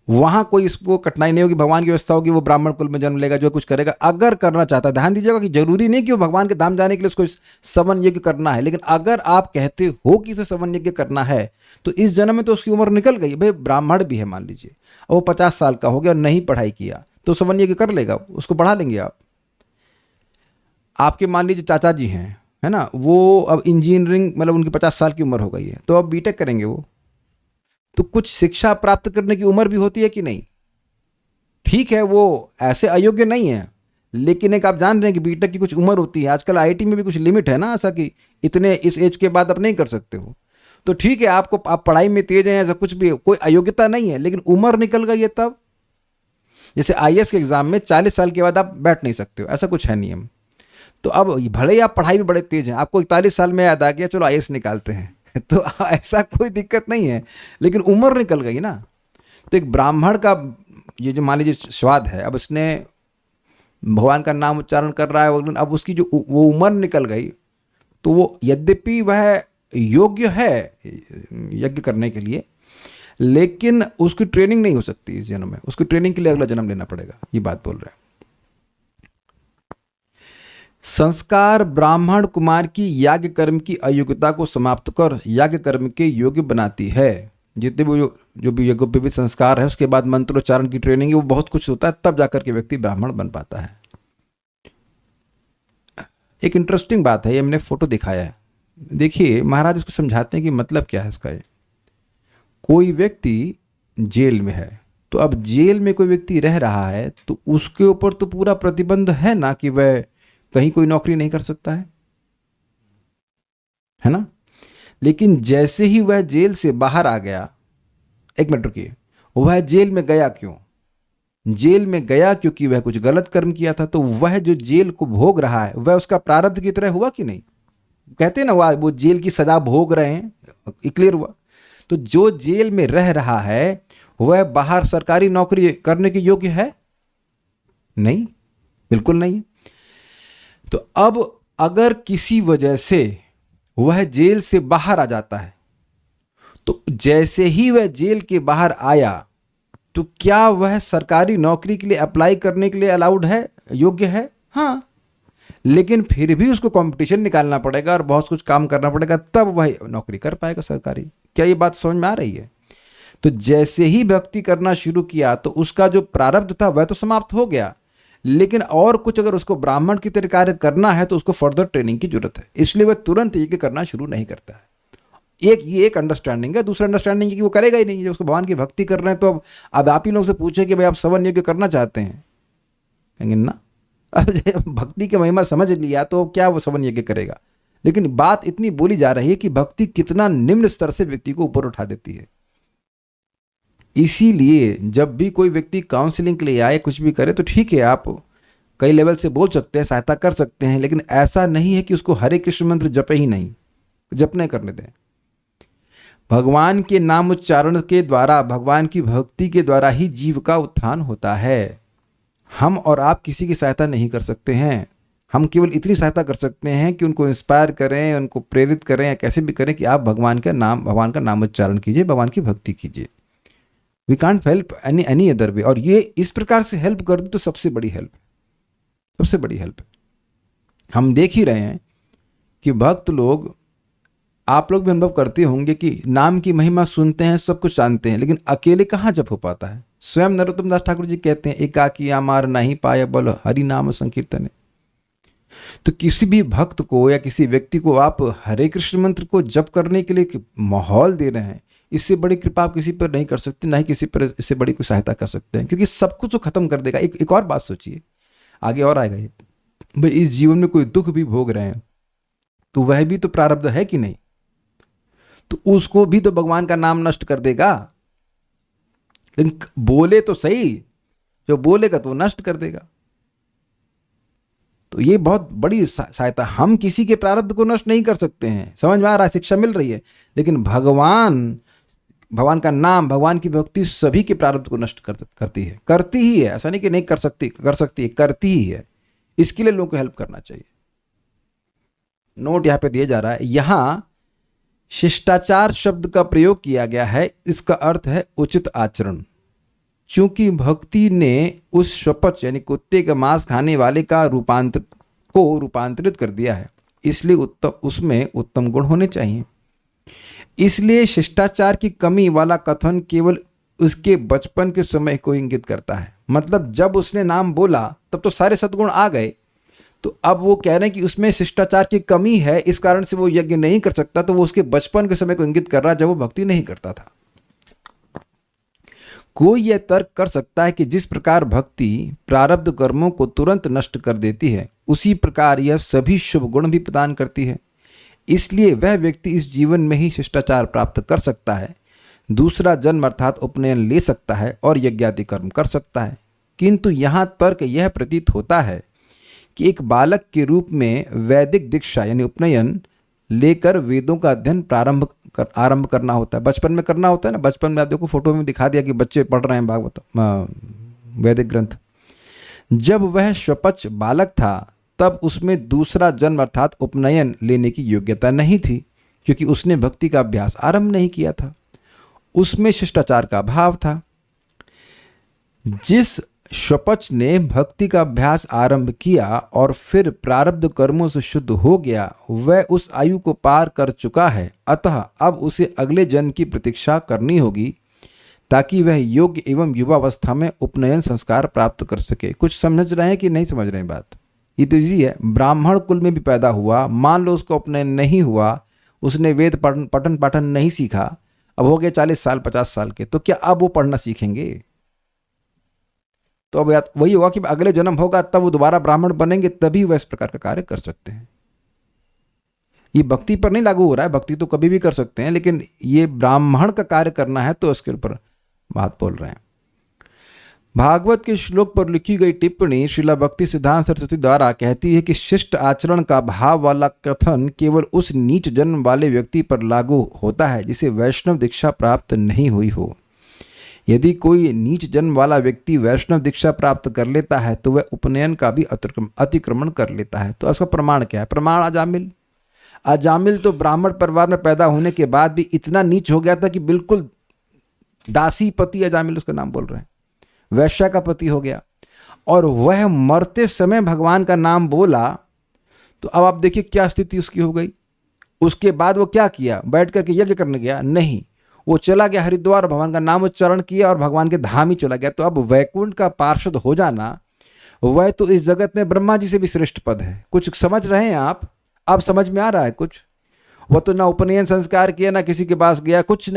वहां कोई इसको कठिनाई नहीं होगी, भगवान की व्यवस्था होगी, वो ब्राह्मण कुल में जन्म लेगा, जो कुछ करेगा अगर करना चाहता है। ध्यान दीजिएगा कि जरूरी नहीं कि वो भगवान के धाम जाने के लिए उसको सवन यज्ञ करना है, लेकिन अगर आप कहते हो कि इसे सवन यज्ञ करना है तो इस जन्म में तो उसकी उम्र निकल गई, भाई ब्राह्मण भी है मान लीजिए, और वो 50 साल का हो गया और नहीं पढ़ाई किया तो सवन यज्ञ कर लेगा, उसको बढ़ा लेंगे आप। आपके मान लीजिए चाचा जी हैं, है ना, वो अब इंजीनियरिंग मतलब उनकी 50 साल की उम्र हो गई है तो अब बीटेक करेंगे वो, तो कुछ शिक्षा प्राप्त करने की उम्र भी होती है कि नहीं? ठीक है वो ऐसे अयोग्य नहीं है, लेकिन एक आप जान रहे हैं कि बीटेक की कुछ उम्र होती है। आजकल आईआईटी में भी कुछ लिमिट है ना ऐसा कि इतने इस एज के बाद आप नहीं कर सकते हो। तो ठीक है आप पढ़ाई में तेज हैं, ऐसा कुछ भी, कोई अयोग्यता नहीं है, लेकिन उम्र निकल गई है तब। जैसे आईएएस के एग्जाम में 40 साल के बाद आप बैठ नहीं सकते हो, ऐसा कुछ है नियम। तो अब भले ही आप पढ़ाई में बड़े तेज हैं, आपको 41 साल में याद आ गया चलो आईएएस निकालते हैं तो ऐसा कोई दिक्कत नहीं है, लेकिन उम्र निकल गई ना। तो एक ब्राह्मण का ये जो मान लीजिए स्वाद है, अब उसने भगवान का नाम उच्चारण कर रहा है, अब उसकी जो वो उम्र निकल गई तो वो यद्यपि वह योग्य है यज्ञ करने के लिए, लेकिन उसकी ट्रेनिंग नहीं हो सकती इस जन्म में, उसकी ट्रेनिंग के लिए अगला जन्म लेना पड़ेगा, ये बात बोल रहे हैं। संस्कार ब्राह्मण कुमार की याज्ञ कर्म की अयोग्यता को समाप्त कर याज्ञ कर्म के योग्य बनाती है। जितने भी जो भी यज्ञोपवीत संस्कार है उसके बाद मंत्रोच्चारण की ट्रेनिंग है, वो बहुत कुछ होता है, तब जाकर के व्यक्ति ब्राह्मण बन पाता है। एक इंटरेस्टिंग बात है, ये हमने फोटो दिखाया है, देखिए महाराज इसको समझाते हैं कि मतलब क्या है इसका। कोई व्यक्ति जेल में है, तो अब जेल में कोई व्यक्ति रह रहा है तो उसके ऊपर तो पूरा प्रतिबंध है ना कि वह कहीं कोई नौकरी नहीं कर सकता है ना। लेकिन जैसे ही वह जेल से बाहर आ गया, एक मिनट रुकिए, वह जेल में गया क्यों? जेल में गया क्योंकि वह कुछ गलत कर्म किया था। तो वह जो जेल को भोग रहा है वह उसका प्रारब्ध की तरह हुआ कि नहीं? कहते हैं ना वो जेल की सजा भोग रहे हैं, क्लियर हुआ। तो जो जेल में रह रहा है वह बाहर सरकारी नौकरी करने के योग्य है? नहीं, बिल्कुल नहीं। तो अब अगर किसी वजह से वह जेल से बाहर आ जाता है तो जैसे ही वह जेल के बाहर आया तो क्या वह सरकारी नौकरी के लिए अप्लाई करने के लिए अलाउड है, योग्य है? हाँ, लेकिन फिर भी उसको कंपटीशन निकालना पड़ेगा और बहुत कुछ काम करना पड़ेगा, तब वह नौकरी कर पाएगा सरकारी। क्या ये बात समझ में आ रही है? तो जैसे ही भक्ति करना शुरू किया तो उसका जो प्रारब्ध था वह तो समाप्त हो गया, लेकिन और कुछ अगर उसको ब्राह्मण की तरह कार्य करना है तो उसको फर्दर ट्रेनिंग की जरूरत है, इसलिए वह तुरंत यज्ञ करना शुरू नहीं करता है। ये एक अंडरस्टैंडिंग है। दूसरा अंडरस्टैंडिंग है कि वो करेगा ही नहीं, जब उसको भगवान की भक्ति कर रहे हैं। तो अब आप ही लोग से पूछे कि भाई आप सवन यज्ञ करना चाहते हैं, कहेंगे ना। अब भक्ति की महिमा समझ लिया तो क्या वो सवन यज्ञ करेगा? लेकिन बात इतनी बोली जा रही है कि भक्ति कितना निम्न स्तर से व्यक्ति को ऊपर उठा देती है। इसीलिए जब भी कोई व्यक्ति काउंसलिंग के लिए आए, कुछ भी करे, तो ठीक है आप कई लेवल से बोल सकते हैं, सहायता कर सकते हैं, लेकिन ऐसा नहीं है कि उसको हरे कृष्ण मंत्र जपे ही नहीं, जपने करने दें। भगवान के नाम उच्चारण के द्वारा, भगवान की भक्ति के द्वारा ही जीव का उत्थान होता है। हम और आप किसी की सहायता नहीं कर सकते हैं। हम केवल इतनी सहायता कर सकते हैं कि उनको इंस्पायर करें, उनको प्रेरित करें, या कैसे भी करें कि आप भगवान का नाम उच्चारण कीजिए, भगवान की भक्ति कीजिए। We can't help any other way. और ये इस प्रकार से हेल्प कर दे तो सबसे बड़ी हेल्प, सबसे बड़ी हेल्प। हम देख ही रहे हैं कि भक्त लोग आप लोग भी अनुभव करते होंगे कि नाम की महिमा सुनते हैं, सब कुछ जानते हैं, लेकिन अकेले कहाँ जप हो पाता है। स्वयं नरोत्तम दास ठाकुर जी कहते हैं, एकाकी अमार नहीं पाए बल हरि नाम संकीर्तन। तो किसी भी भक्त को या किसी व्यक्ति को आप हरे कृष्ण मंत्र को जप करने के लिए माहौल दे रहे हैं, इससे बड़ी कृपा आप किसी पर नहीं कर सकते, ना ही किसी पर इससे बड़ी कोई सहायता कर सकते हैं, क्योंकि सब कुछ तो खत्म कर देगा। एक और बात सोचिए, आगे और आएगा ये, भाई इस जीवन में कोई दुख भी भोग रहे हैं तो वह भी तो प्रारब्ध है कि नहीं, तो उसको भी तो भगवान का नाम नष्ट कर देगा। लेकिन बोले तो सही, जो बोलेगा तो नष्ट कर देगा। तो ये बहुत बड़ी सहायता। हम किसी के प्रारब्ध को नष्ट नहीं कर सकते हैं, समझ में आ रहा है, शिक्षा मिल रही है, लेकिन भगवान का नाम, भगवान की भक्ति सभी के प्रारब्ध को नष्ट करती ही है। ऐसा नहीं कि नहीं कर सकती है, करती ही है। इसके लिए लोगों को हेल्प करना चाहिए। नोट यहां पे दिया जा रहा है, यहां शिष्टाचार शब्द का प्रयोग किया गया है, इसका अर्थ है उचित आचरण। चूंकि भक्ति ने उस स्वपच यानी कुत्ते का मांस खाने वाले का रूपांतरित कर दिया है, इसलिए उसमें उत्तम गुण होने चाहिए। इसलिए शिष्टाचार की कमी वाला कथन केवल उसके बचपन के समय को इंगित करता है। मतलब जब उसने नाम बोला तब तो सारे सद्गुण आ गए, तो अब वो कह रहे हैं कि उसमें शिष्टाचार की कमी है, इस कारण से वो यज्ञ नहीं कर सकता। तो वो उसके बचपन के समय को इंगित कर रहा है जब वो भक्ति नहीं करता था। कोई यह तर्क कर सकता है कि जिस प्रकार भक्ति प्रारब्ध कर्मों को तुरंत नष्ट कर देती है, उसी प्रकार यह सभी शुभ गुण भी प्रदान करती है। इसलिए वह व्यक्ति इस जीवन में ही शिष्टाचार प्राप्त कर सकता है, दूसरा जन्म अर्थात उपनयन ले सकता है और यज्ञादि कर्म कर सकता है। किंतु यहाँ तर्क यह प्रतीत होता है कि एक बालक के रूप में वैदिक दीक्षा यानी उपनयन लेकर वेदों का अध्ययन आरंभ करना होता है। बचपन में करना होता है ना। बचपन में आप देखो, फोटो में दिखा दिया कि बच्चे पढ़ रहे हैं भागवत वैदिक ग्रंथ। जब वह स्वपच बालक था तब उसमें दूसरा जन्म अर्थात उपनयन लेने की योग्यता नहीं थी, क्योंकि उसने भक्ति का अभ्यास आरंभ नहीं किया था। उसमें शिष्टाचार का अभाव था। जिस स्वपच ने भक्ति का अभ्यास आरंभ किया और फिर प्रारब्ध कर्मों से शुद्ध हो गया, वह उस आयु को पार कर चुका है। अतः अब उसे अगले जन्म की प्रतीक्षा करनी होगी ताकि वह योग्य एवं युवावस्था में उपनयन संस्कार प्राप्त कर सके। कुछ समझ रहे हैं कि नहीं समझ रहे हैं बात? ये तो इजी है। ब्राह्मण कुल में भी पैदा हुआ, मान लो उसका उपनयन नहीं हुआ, उसने वेद पठन पाठन नहीं सीखा, अब हो गए 40 साल 50 साल के, तो क्या अब वो पढ़ना सीखेंगे? तो अब वही होगा कि अगले जन्म होगा तब वो दोबारा ब्राह्मण बनेंगे, तभी वह इस प्रकार का कार्य कर सकते हैं। ये भक्ति पर नहीं लागू हो रहा है, भक्ति तो कभी भी कर सकते हैं, लेकिन ये ब्राह्मण का कार्य करना है तो उसके ऊपर बात बोल रहे हैं। भागवत के श्लोक पर लिखी गई टिप्पणी श्रीला भक्ति सिद्धांत सरस्वती द्वारा कहती है कि शिष्ट आचरण का भाव वाला कथन केवल उस नीच जन्म वाले व्यक्ति पर लागू होता है जिसे वैष्णव दीक्षा प्राप्त नहीं हुई हो। यदि कोई नीच जन्म वाला व्यक्ति वैष्णव दीक्षा प्राप्त कर लेता है तो वह उपनयन का भी अतिक्रमण कर लेता है। तो उसका प्रमाण क्या है? प्रमाण अजामिल तो ब्राह्मण परिवार में पैदा होने के बाद भी इतना नीच हो गया था कि बिल्कुल दासी पति अजामिल उसका नाम बोल रहे हैं, वैश्या का पति हो गया, और वह मरते समय भगवान का नाम बोला। तो अब आप देखिए क्या स्थिति उसकी हो गई। उसके बाद वो क्या किया? बैठ करके यज्ञ करने गया? नहीं, वो चला गया हरिद्वार और भगवान का नाम उच्चारण किया और भगवान के धाम ही चला गया। तो अब वैकुंठ का पार्षद हो जाना, वह तो इस जगत में ब्रह्मा जी से भी श्रेष्ठ पद है। कुछ समझ रहे हैं आप? अब समझ में आ रहा है कुछ? वह तो ना उपनयन संस्कार किया, ना किसी के पास गया, कुछ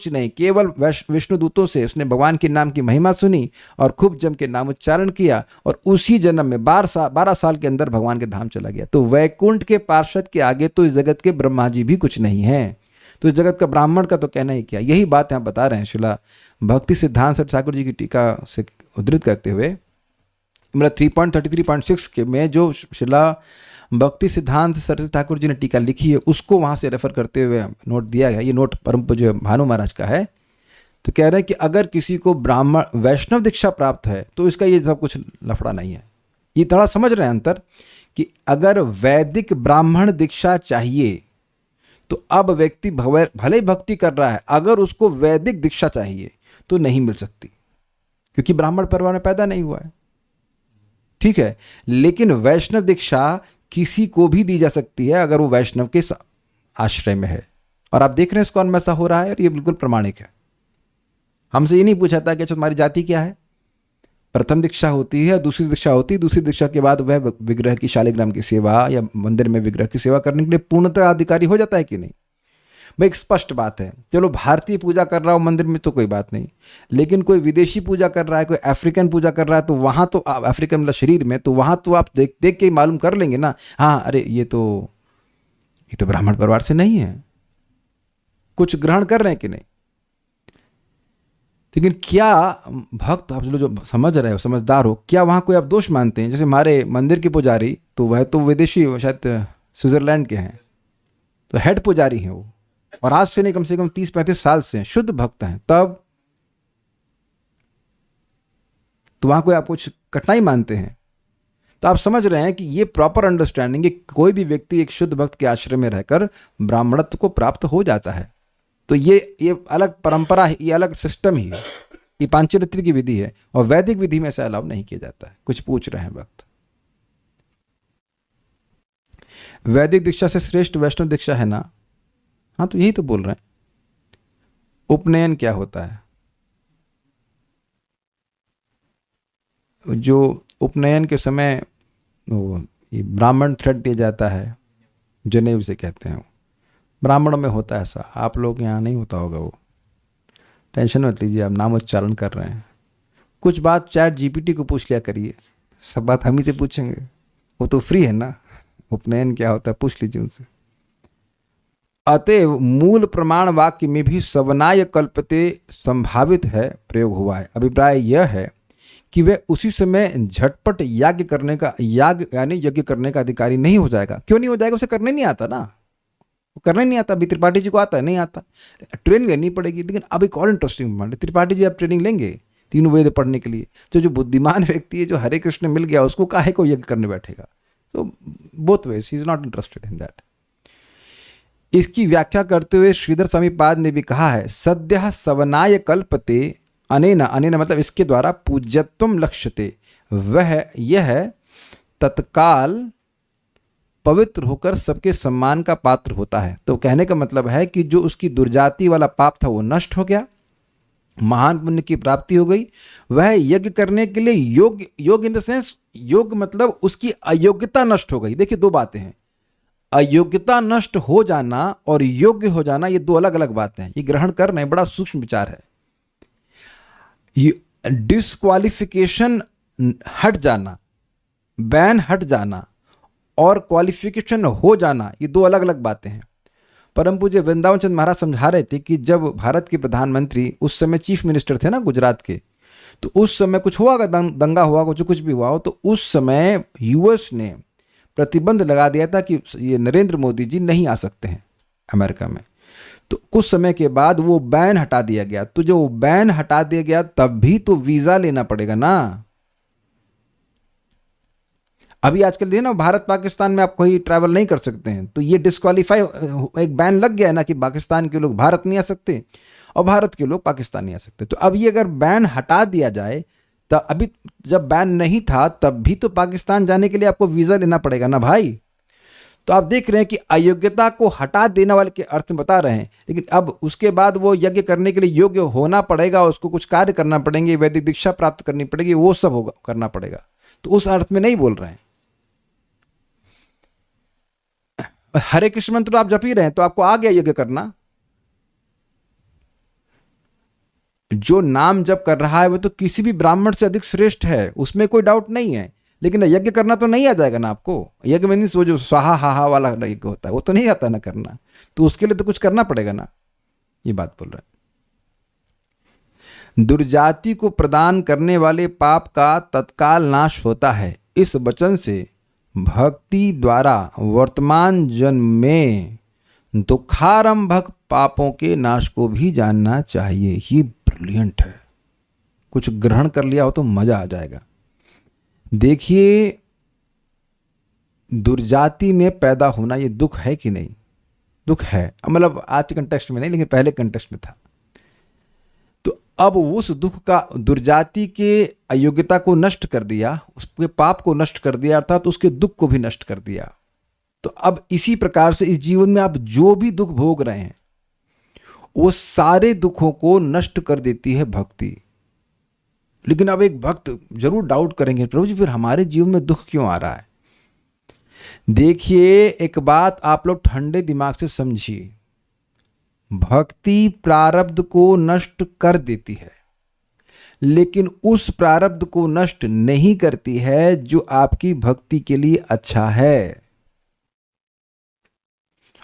नहीं, केवल विष्णु दूतों से उसने भगवान के नाम की महिमा सुनी और खूब जम के नाम उच्चारण किया, और उसी जन्म में 12 साल के अंदर भगवान के धाम चला गया। तो वैकुंठ के पार्षद के आगे तो इस जगत के ब्रह्मा जी भी कुछ नहीं है, तो इस जगत का ब्राह्मण का तो कहना ही क्या। यही बात यहाँ बता रहे हैं शिला भक्ति सिद्धांत सरस्वती ठाकुर जी की टीका से उद्धृत करते हुए। मतलब 3.33.6 के में जो शिला भक्ति सिद्धांत सरस्वती ठाकुर जी ने टीका लिखी है उसको वहाँ से रेफर करते हुए नोट दिया गया। ये नोट परम पूज्य भानु महाराज का है। तो कह रहे हैं कि अगर किसी को ब्राह्मण वैष्णव दीक्षा प्राप्त है तो इसका ये सब कुछ लफड़ा नहीं है। ये थोड़ा समझ रहे हैं अंतर, कि अगर वैदिक ब्राह्मण दीक्षा चाहिए तो अब व्यक्ति भले भक्ति कर रहा है, अगर उसको वैदिक दीक्षा चाहिए तो नहीं मिल सकती, क्योंकि ब्राह्मण परिवार में पैदा नहीं हुआ है। ठीक है, लेकिन वैष्णव दीक्षा किसी को भी दी जा सकती है अगर वो वैष्णव के आश्रय में है। और आप देख रहे हैं इस्कॉन में ऐसा हो रहा है और ये बिल्कुल प्रमाणिक है। हमसे ये नहीं पूछा था कि अच्छा तुम्हारी जाति क्या है। प्रथम दीक्षा होती है, दूसरी दीक्षा होती है, दूसरी दीक्षा के बाद वह विग्रह की शालिग्राम की सेवा या मंदिर में विग्रह की सेवा करने के लिए पूर्णतः अधिकारी हो जाता है कि नहीं। भाई एक स्पष्ट बात है, चलो भारतीय पूजा कर रहा हो मंदिर में तो कोई बात नहीं, लेकिन कोई विदेशी पूजा कर रहा है, कोई अफ्रीकन पूजा कर रहा है, तो वहाँ तो अफ्रीकन मतलब शरीर में, तो वहाँ तो आप देख देख के ही मालूम कर लेंगे ना, हाँ अरे ये तो ब्राह्मण परिवार से नहीं है, कुछ ग्रहण कर रहे हैं कि नहीं। लेकिन क्या भक्त आप जो समझ रहे हो, समझदार हो, क्या वहाँ कोई आप दोष मानते हैं? जैसे हमारे मंदिर के पुजारी तो वह तो विदेशी शायद स्विट्जरलैंड के हैं, तो हेड पुजारी हैं वो, और आज से नहीं कम से कम 30-35 साल से हैं, शुद्ध भक्त हैं, तब तो वहाँ कोई आप कुछ कठिनाई मानते हैं? तो आप समझ रहे हैं कि ये प्रॉपर अंडरस्टैंडिंग है, कोई भी व्यक्ति एक शुद्ध भक्त के आश्रय में रहकर ब्राह्मणत्व को प्राप्त हो जाता है। तो ये अलग परंपरा है, ये अलग सिस्टम ही है, ये पांचरात्रि की विधि है, और वैदिक विधि में ऐसा अलाउ नहीं किया जाता है। कुछ पूछ रहे हैं भक्त, वैदिक दीक्षा से श्रेष्ठ वैष्णव दीक्षा है ना? हाँ तो यही तो बोल रहे हैं। उपनयन क्या होता है? जो उपनयन के समय वो ब्राह्मण थ्रेड दिया जाता है, जनेऊ से कहते हैं, ब्राह्मणों में होता है ऐसा, आप लोग यहाँ नहीं होता होगा वो, टेंशन मत लीजिए, आप नाम उच्चारण कर रहे हैं। कुछ बात चैट जीपीटी को पूछ लिया करिए, सब बात हम ही से पूछेंगे, वो तो फ्री है ना। उपनयन क्या होता है पूछ लीजिए उनसे। अतएव मूल प्रमाण वाक्य में भी सवनाय कल्पते संभावित है प्रयोग हुआ है। अभिप्राय यह है कि वह उसी समय झटपट याग यज्ञ करने का अधिकारी नहीं हो जाएगा। क्यों नहीं हो जाएगा? उसे करने नहीं आता ना, वो करने नहीं आता। अभी त्रिपाठी जी को आता है? नहीं आता, ट्रेनिंग लेनी पड़ेगी। लेकिन अब एक और इंटरेस्टिंग पॉइंट, त्रिपाठी जी आप ट्रेनिंग लेंगे तीनों वेद पढ़ने के लिए, तो जो बुद्धिमान व्यक्ति है, जो हरे कृष्ण मिल गया, उसको काहे को यज्ञ करने बैठेगा? तो both ways he is not interested in that. इसकी व्याख्या करते हुए श्रीधर स्वामीपाद ने भी कहा है, सद्यः सवनाय कल्पते अनेन, अनेन मतलब इसके द्वारा पूज्यत्वम लक्ष्यते, वह यह तत्काल पवित्र होकर सबके सम्मान का पात्र होता है। तो कहने का मतलब है कि जो उसकी दुर्जाति वाला पाप था वो नष्ट हो गया, महान पुण्य की प्राप्ति हो गई, वह यज्ञ करने के लिए योग्य इन द सेंस, योग्य मतलब उसकी अयोग्यता नष्ट हो गई। देखिए दो बातें हैं, अयोग्यता नष्ट हो जाना और योग्य हो जाना, ये दो अलग अलग बातें हैं। ये ग्रहण कर रहे हैं, बड़ा सूक्ष्म विचार है। डिस्क्वालिफिकेशन हट जाना, बैन हट जाना और क्वालिफिकेशन हो जाना, ये दो अलग अलग बातें हैं। परम पूज्य वृंदावन चंद्र महाराज समझा रहे थे कि जब भारत के प्रधानमंत्री उस समय चीफ मिनिस्टर थे ना गुजरात के, तो उस समय कुछ हुआ, दंगा हुआ, कुछ भी हुआ हो, तो उस समय यूएस ने प्रतिबंध लगा दिया था कि ये नरेंद्र मोदी जी नहीं आ सकते हैं अमेरिका में। तो कुछ समय के बाद वो बैन हटा दिया गया। तो जो बैन हटा दिया गया तब भी तो वीजा लेना पड़ेगा ना। अभी आजकल देखिए ना, भारत पाकिस्तान में आप कोई ट्रैवल नहीं कर सकते हैं, तो ये डिस्क्वालीफाई, एक बैन लग गया है ना कि पाकिस्तान के लोग भारत नहीं आ सकते और भारत के लोग पाकिस्तान नहीं आ सकते। तो अब ये अगर बैन हटा दिया जाए, तो अभी जब बैन नहीं था तब भी तो पाकिस्तान जाने के लिए आपको वीज़ा लेना पड़ेगा ना भाई। तो आप देख रहे हैं कि अयोग्यता को हटा देने वाले के अर्थ में बता रहे हैं, लेकिन अब उसके बाद वो यज्ञ करने के लिए योग्य होना पड़ेगा, उसको कुछ कार्य करना पड़ेंगे, वैदिक दीक्षा प्राप्त करनी पड़ेगी, वो सब होगा, करना पड़ेगा। तो उस अर्थ में नहीं बोल रहे हैं। हरे कृष्ण मंत्र तो आप जप ही रहे हैं, तो आपको आ गया यज्ञ करना। जो नाम जप कर रहा है वो तो किसी भी ब्राह्मण से अधिक श्रेष्ठ है, उसमें कोई डाउट नहीं है, लेकिन यज्ञ करना तो नहीं आ जाएगा ना आपको। यज्ञ मीन्स वो जो स्वाहा हाहा वाला यज्ञ होता है वो तो नहीं आता ना करना, तो उसके लिए तो कुछ करना पड़ेगा ना। ये बात बोल रहे हैं। दुर्जाति को प्रदान करने वाले पाप का तत्काल नाश होता है। इस वचन से भक्ति द्वारा वर्तमान जन्म में दुखारंभक पापों के नाश को भी जानना चाहिए। ये ब्रिलियंट है, कुछ ग्रहण कर लिया हो तो मजा आ जाएगा। देखिए, दुर्जाति में पैदा होना ये दुख है कि नहीं? दुख है, मतलब आज के कंटेक्स्ट में नहीं, लेकिन पहले कंटेक्स्ट में था। तो अब उस दुख का, दुर्जाति के अयोग्यता को नष्ट कर दिया, उसके पाप को नष्ट कर दिया, अर्थात उसके दुख को भी नष्ट कर दिया। तो अब इसी प्रकार से इस जीवन में आप जो भी दुख भोग रहे हैं, वो सारे दुखों को नष्ट कर देती है भक्ति। लेकिन अब एक भक्त जरूर डाउट करेंगे, प्रभु जी फिर हमारे जीवन में दुख क्यों आ रहा है? देखिए, एक बात आप लोग ठंडे दिमाग से समझिए, भक्ति प्रारब्ध को नष्ट कर देती है, लेकिन उस प्रारब्ध को नष्ट नहीं करती है जो आपकी भक्ति के लिए अच्छा है।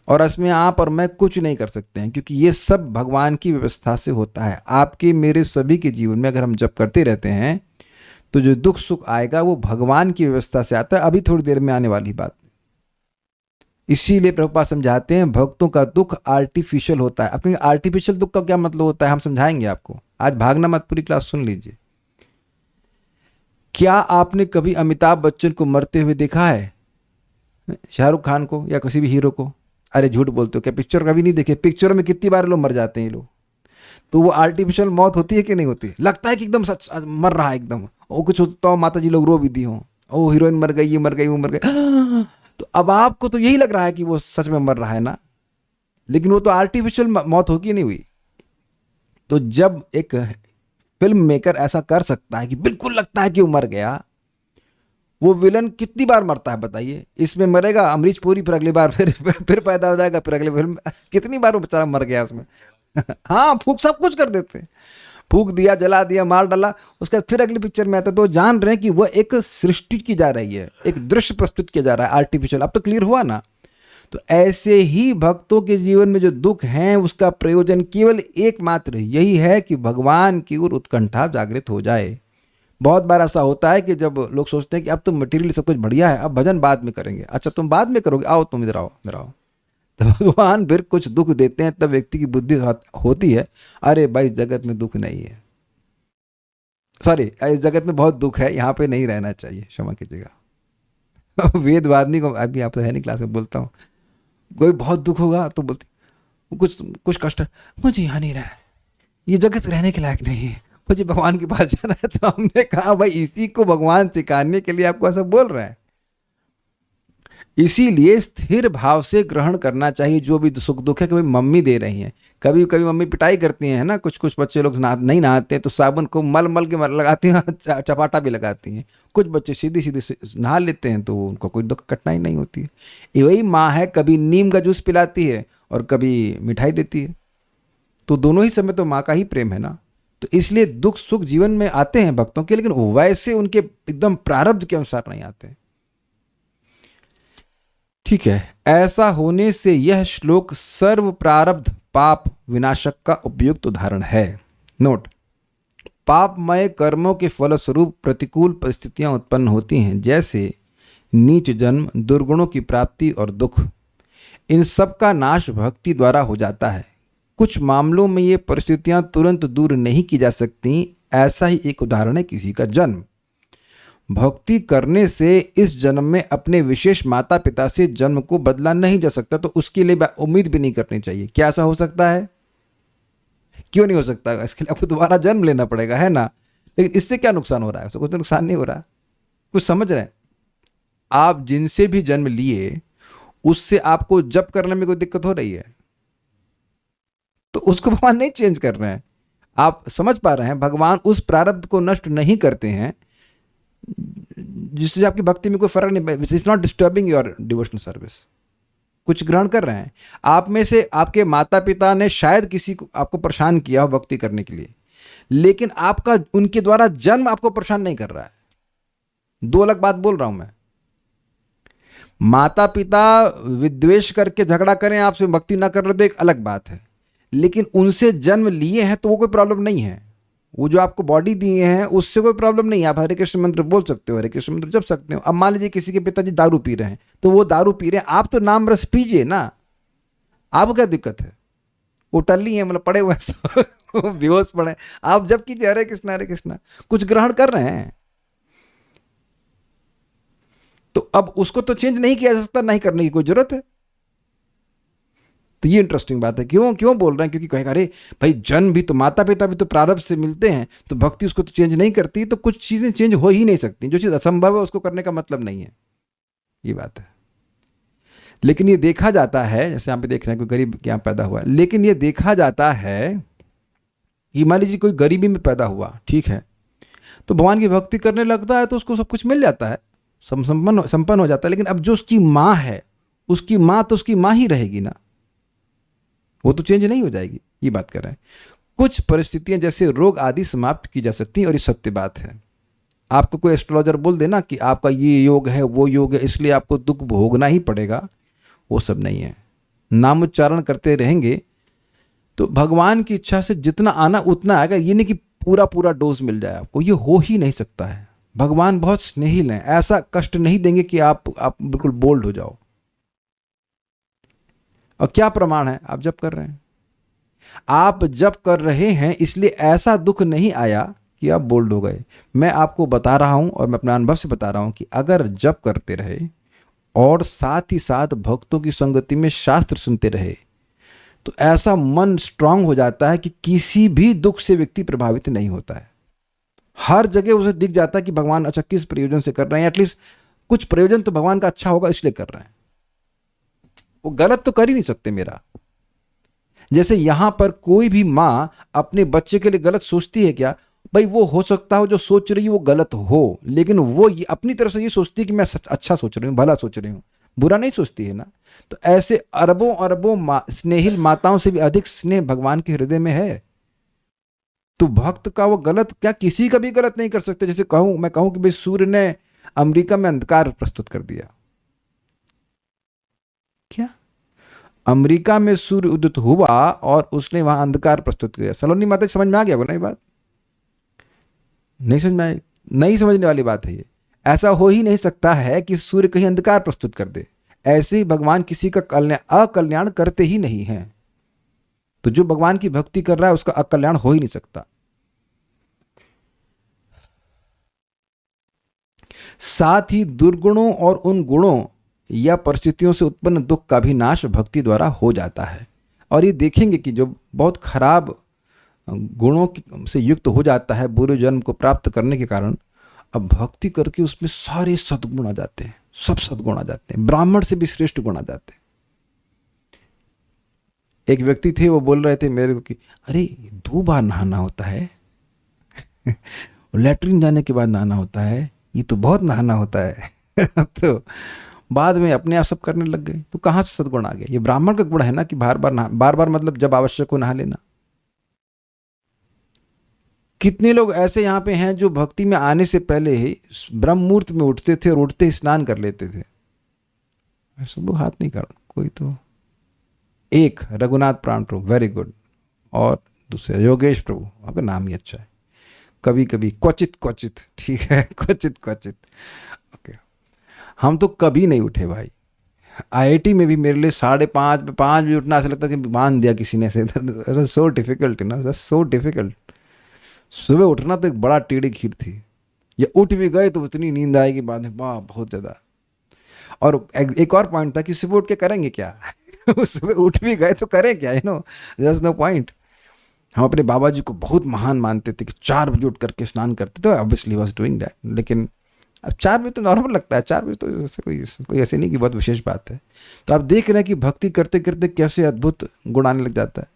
और इसमें आप और मैं कुछ नहीं कर सकते हैं, क्योंकि ये सब भगवान की व्यवस्था से होता है। आपके मेरे सभी के जीवन में अगर हम जप करते रहते हैं तो जो दुख सुख आएगा वो भगवान की व्यवस्था से आता है। अभी थोड़ी देर में आने वाली बात। इसीलिए प्रभुपाद समझाते हैं भक्तों का दुख आर्टिफिशियल होता है। अब आर्टिफिशियल दुख का क्या मतलब होता है हम समझाएंगे आपको। आज भागना मत, पूरी क्लास सुन लीजिए। क्या आपने कभी अमिताभ बच्चन को मरते हुए देखा है? शाहरुख खान को या किसी भी हीरो को? अरे झूठ बोलते हो क्या? पिक्चर कभी नहीं देखे? पिक्चर में कितनी बार लोग मर जाते हैं ये लोग। तो वो आर्टिफिशियल मौत होती है कि नहीं होती? लगता है कि एकदम सच मर रहा है एकदम। वो कुछ होता हो, माता जी लोग रो भी दी हो, ओ हीरोइन मर गई, ये मर गई, वो मर गई। तो अब आपको तो यही लग रहा है कि वो सच में मर रहा है ना, लेकिन वो तो आर्टिफिशियल मौत होगी नहीं हुई। तो जब एक फिल्म मेकर ऐसा कर सकता है कि बिल्कुल लगता है कि वो मर गया, वो विलन कितनी बार मरता है बताइए? इसमें मरेगा अमरीश पुरी, फिर अगली बार फिर पैदा हो जाएगा, फिर अगले फिल्म कितनी बार वो बेचारा मर गया उसमें। हाँ, फूक सब कुछ कर देते हैं, फूक दिया, जला दिया, मार डाला, उसके बाद फिर अगली पिक्चर में आता है। तो जान रहे हैं कि वह एक सृष्टि की जा रही है, एक दृश्य प्रस्तुत किया जा रहा है आर्टिफिशियल। अब तो क्लियर हुआ ना? तो ऐसे ही भक्तों के जीवन में जो दुख हैं उसका प्रयोजन केवल एकमात्र यही है कि भगवान की ओर उत्कंठा जागृत हो जाए। बहुत बार ऐसा होता है कि जब लोग सोचते हैं कि अब तो मटेरियल सब कुछ बढ़िया है, अब भजन बाद में करेंगे। अच्छा, तुम बाद में करोगे, आओ तुम इधर आओ, इधर आओ। तो भगवान फिर कुछ दुख देते हैं, तब व्यक्ति की बुद्धि होती है, अरे भाई इस जगत में दुख नहीं है, सॉरी इस जगत में बहुत दुख है, यहाँ पे नहीं रहना चाहिए, क्षमा कीजिएगा। वेदवादिनी को अभी आप तो है नहीं क्लास में, बोलता हूँ कोई बहुत दुख होगा तो बोलती कुछ कष्ट, मुझे यहाँ नहीं रहना, ये जगत रहने के लायक नहीं है, मुझे भगवान के पास जाना है। तो हमने कहा भाई इसी को भगवान सिखाने के लिए आपको ऐसा बोल रहे हैं। इसीलिए स्थिर भाव से ग्रहण करना चाहिए जो भी सुख दुख है। कभी मम्मी दे रही हैं, कभी कभी मम्मी पिटाई करती हैं, है ना, कुछ कुछ बच्चे लोग नहीं नहाते तो साबुन को मल मल के लगाती हैं, चपाटा भी लगाती हैं। कुछ बच्चे सीधी सीधी नहा लेते हैं तो उनको कोई दुख कठिनाई नहीं होती है। वही माँ है, कभी नीम का जूस पिलाती है और कभी मिठाई देती है, तो दोनों ही समय तो माँ का ही प्रेम है ना। तो इसलिए दुख सुख जीवन में आते हैं भक्तों के, लेकिन वैसे उनके एकदम प्रारब्ध के अनुसार नहीं आते। ठीक है, ऐसा होने से यह श्लोक सर्व प्रारब्ध पाप विनाशक का उपयुक्त उदाहरण है। नोट, पापमय कर्मों के फलस्वरूप प्रतिकूल परिस्थितियां उत्पन्न होती हैं, जैसे नीच जन्म, दुर्गुणों की प्राप्ति और दुख। इन सब का नाश भक्ति द्वारा हो जाता है। कुछ मामलों में ये परिस्थितियां तुरंत दूर नहीं की जा सकती। ऐसा ही एक उदाहरण है किसी का जन्म। भक्ति करने से इस जन्म में अपने विशेष माता पिता से जन्म को बदला नहीं जा सकता, तो उसके लिए उम्मीद भी नहीं करनी चाहिए। क्या ऐसा हो सकता है? क्यों नहीं हो सकता? इसके लिए आपको दोबारा जन्म लेना पड़ेगा, है ना। लेकिन इससे क्या नुकसान हो रहा है? उसको कुछ नुकसान नहीं हो रहा। कुछ समझ रहे हैं? आप जिनसे भी जन्म लिए उससे आपको जप करने में कोई दिक्कत हो रही है तो उसको भगवान नहीं चेंज कर रहे हैं। आप समझ पा रहे हैं? भगवान उस प्रारब्ध को नष्ट नहीं करते हैं जिससे आपकी भक्ति में कोई फर्क नहीं। It's not disturbing your devotional service. कुछ ग्रहण कर रहे हैं। आप में से आपके माता पिता ने शायद किसी को आपको परेशान किया हो भक्ति करने के लिए, लेकिन आपका उनके द्वारा जन्म आपको परेशान नहीं कर रहा है। दो अलग बात बोल रहा हूं मैं। माता पिता विद्वेष करके झगड़ा करें, आपसे भक्ति ना कर रहे तो एक अलग बात है, लेकिन उनसे जन्म लिए हैं तो वो कोई प्रॉब्लम नहीं है। वो जो आपको बॉडी दिए हैं उससे कोई प्रॉब्लम नहीं है। आप हरे कृष्ण मंत्र बोल सकते हो, हरे कृष्ण मंत्र जप सकते हो। अब मान लीजिए किसी के पिताजी दारू पी रहे हैं तो वो दारू पी रहे हैं, आप तो नाम रस पीजिए ना, आपको क्या दिक्कत है? वो टल्ली है, मतलब पड़े हुए बेहोश पड़े, आप जब कीजिए हरे कृष्णा, कुछ ग्रहण कर रहे हैं। तो अब उसको तो चेंज नहीं किया जा सकता, नहीं करने की कोई जरूरत है। तो ये इंटरेस्टिंग बात है। क्यों बोल रहे हैं? क्योंकि कहेगा अरे भाई जन्म भी तो, माता पिता भी तो प्रारब्ध से मिलते हैं, तो भक्ति उसको तो चेंज नहीं करती। तो कुछ चीजें चेंज हो ही नहीं सकती। जो चीज असंभव है उसको करने का मतलब नहीं है, ये बात है। लेकिन ये देखा जाता है, जैसे यहाँ पे देख रहे हैं कोई गरीब यहाँ पैदा हुआ है, लेकिन ये देखा जाता है कि मान लीजिए कोई गरीबी में पैदा हुआ, ठीक है, तो भगवान की भक्ति करने लगता है तो उसको सब कुछ मिल जाता है, संपन्न हो जाता है। लेकिन अब जो उसकी माँ है, उसकी माँ तो उसकी माँ ही रहेगी ना, वो तो चेंज नहीं हो जाएगी। ये बात कर रहे हैं। कुछ परिस्थितियां जैसे रोग आदि समाप्त की जा सकती हैं, और ये सत्य बात है। आपको कोई एस्ट्रोलॉजर बोल देना कि आपका ये योग है, वो योग है, इसलिए आपको दुख भोगना ही पड़ेगा, वो सब नहीं है। नाम उच्चारण करते रहेंगे तो भगवान की इच्छा से जितना आना उतना आएगा। ये नहीं कि पूरा पूरा डोज मिल जाए आपको, ये हो ही नहीं सकता है। भगवान बहुत स्नेहिल हैं, ऐसा कष्ट नहीं देंगे कि आप बिल्कुल बोल्ड हो जाओ। और क्या प्रमाण है? आप जप कर रहे हैं, आप जप कर रहे हैं, इसलिए ऐसा दुख नहीं आया कि आप बोल्ड हो गए। मैं आपको बता रहा हूं और मैं अपने अनुभव से बता रहा हूं कि अगर जप करते रहे और साथ ही साथ भक्तों की संगति में शास्त्र सुनते रहे तो ऐसा मन स्ट्रांग हो जाता है कि किसी भी दुख से व्यक्ति प्रभावित नहीं होता है। हर जगह उसे दिख जाता है कि भगवान अच्छा किस प्रयोजन से कर रहे हैं, एटलीस्ट कुछ प्रयोजन तो भगवान का अच्छा होगा इसलिए कर रहे हैं। वो गलत तो कर ही नहीं सकते मेरा। जैसे यहां पर कोई भी मां अपने बच्चे के लिए गलत सोचती है क्या? भाई वो हो सकता हो जो सोच रही है वो गलत हो, लेकिन वो अपनी तरफ से ये सोचती है कि मैं अच्छा सोच रही हूं, भला सोच रही हूं, बुरा नहीं सोचती है ना। तो ऐसे अरबों अरबों स्नेहिल माताओं से भी अधिक स्नेह भगवान के हृदय में है। तो भक्त का वो गलत क्या किसी का भी गलत नहीं कर सकते। जैसे मैं कहूं कि भाई सूर्य ने अमेरिका में अंधकार प्रस्तुत कर दिया, क्या अमेरिका में सूर्य उदित हुआ और उसने वहां अंधकार प्रस्तुत किया? सलोनी माता समझ में आ गया बोला? ये बात नहीं समझ में आई, नहीं समझने वाली बात है ये। ऐसा हो ही नहीं सकता है कि सूर्य कहीं अंधकार प्रस्तुत कर दे। ऐसे ही भगवान किसी का अकल्याण करते ही नहीं है। तो जो भगवान की भक्ति कर रहा है उसका अकल्याण हो ही नहीं सकता। साथ ही दुर्गुणों और उन गुणों या परिस्थितियों से उत्पन्न दुख का भी नाश भक्ति द्वारा हो जाता है। और ये देखेंगे कि जो बहुत खराब गुणों से युक्त हो जाता है बुरे जन्म को प्राप्त करने के कारण, अब भक्ति करके उसमें सारे सद्गुण आ जाते हैं, सब सद्गुण आ जाते हैं, ब्राह्मण से भी श्रेष्ठ गुण आ जाते हैं। एक व्यक्ति थे, वो बोल रहे थे मेरे को कि अरे 2 बार नहाना होता है लैट्रिन जाने के बाद नहाना होता है, ये तो बहुत नहाना होता है तो बाद में अपने आप सब करने लग गए। तो कहाँ से सद्गुण आ गए? ये ब्राह्मण का गुण है ना कि बार बार मतलब जब आवश्यक हो नहा लेना। कितने लोग ऐसे यहाँ पे हैं जो भक्ति में आने से पहले ही ब्रह्म मुहूर्त में उठते थे और उठते ही स्नान कर लेते थे। सब लोग हाथ नहीं कर कोई। तो एक रघुनाथ प्राण प्रभु, वेरी गुड, और दूसरे योगेश प्रभु, आपका नाम ही अच्छा है। कभी कभी क्वचित, ठीक है, क्वचित ओके। हम तो कभी नहीं उठे भाई। आईआईटी में भी मेरे लिए 5:30 बजे उठना ऐसा लगता कि बांध दिया किसी ने से। सो डिफिकल्ट ना, सो डिफिकल्ट। सुबह उठना तो एक बड़ा टेढ़ी खीर थी। या उठ भी गए तो उतनी नींद आएगी बाद में, वाह बहुत ज़्यादा। और एक और पॉइंट था कि सुबह उठ के करेंगे क्या सुबह उठ भी गए तो करें क्या, देयर इज नो पॉइंट। हम अपने बाबा जी को बहुत महान मानते थे कि 4 बजे उठ करके स्नान करते थे, ऑब्वियसली वाज डूइंग दैट। लेकिन अब 4 बजे तो नॉर्मल लगता है, 4 बजे तो जैसे कोई ऐसे नहीं कि बहुत विशेष बात है। तो आप देख रहे हैं कि भक्ति करते करते कैसे अद्भुत गुण आने लग जाता है।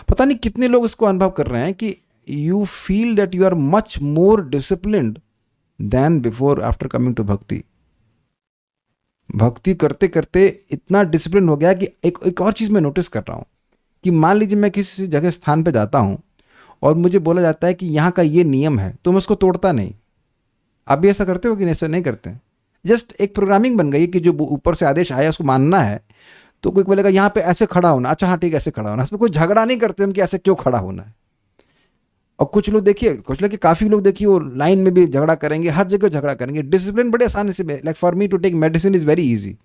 पता नहीं कितने लोग इसको अनुभव कर रहे हैं कि you feel that you are much more disciplined than before after coming to bhakti. भक्ति करते करते इतना डिसिप्लिन हो गया कि एक और चीज़ मैं नोटिस कर रहा हूँ कि मान लीजिए मैं किसी जगह स्थान पे जाता हूँ और मुझे बोला जाता है कि यहाँ का ये नियम है, तो मैं उसको तोड़ता नहीं। आप भी ऐसा करते हो कि ऐसा नहीं करते हैं? जस्ट एक प्रोग्रामिंग बन गई कि जो ऊपर से आदेश आया उसको मानना है। तो कोई बोलेगा यहाँ पे ऐसे खड़ा होना, अच्छा हाँ ठीक है ऐसे खड़ा होना, इसमें कोई झगड़ा नहीं करते हम कि ऐसे क्यों खड़ा होना है। और कुछ लोग देखिए, काफ़ी लोग देखिए वो लाइन में भी झगड़ा करेंगे, हर जगह झगड़ा करेंगे। डिसिप्लिन बड़े आसानी से, like for me to take medicine is very easy.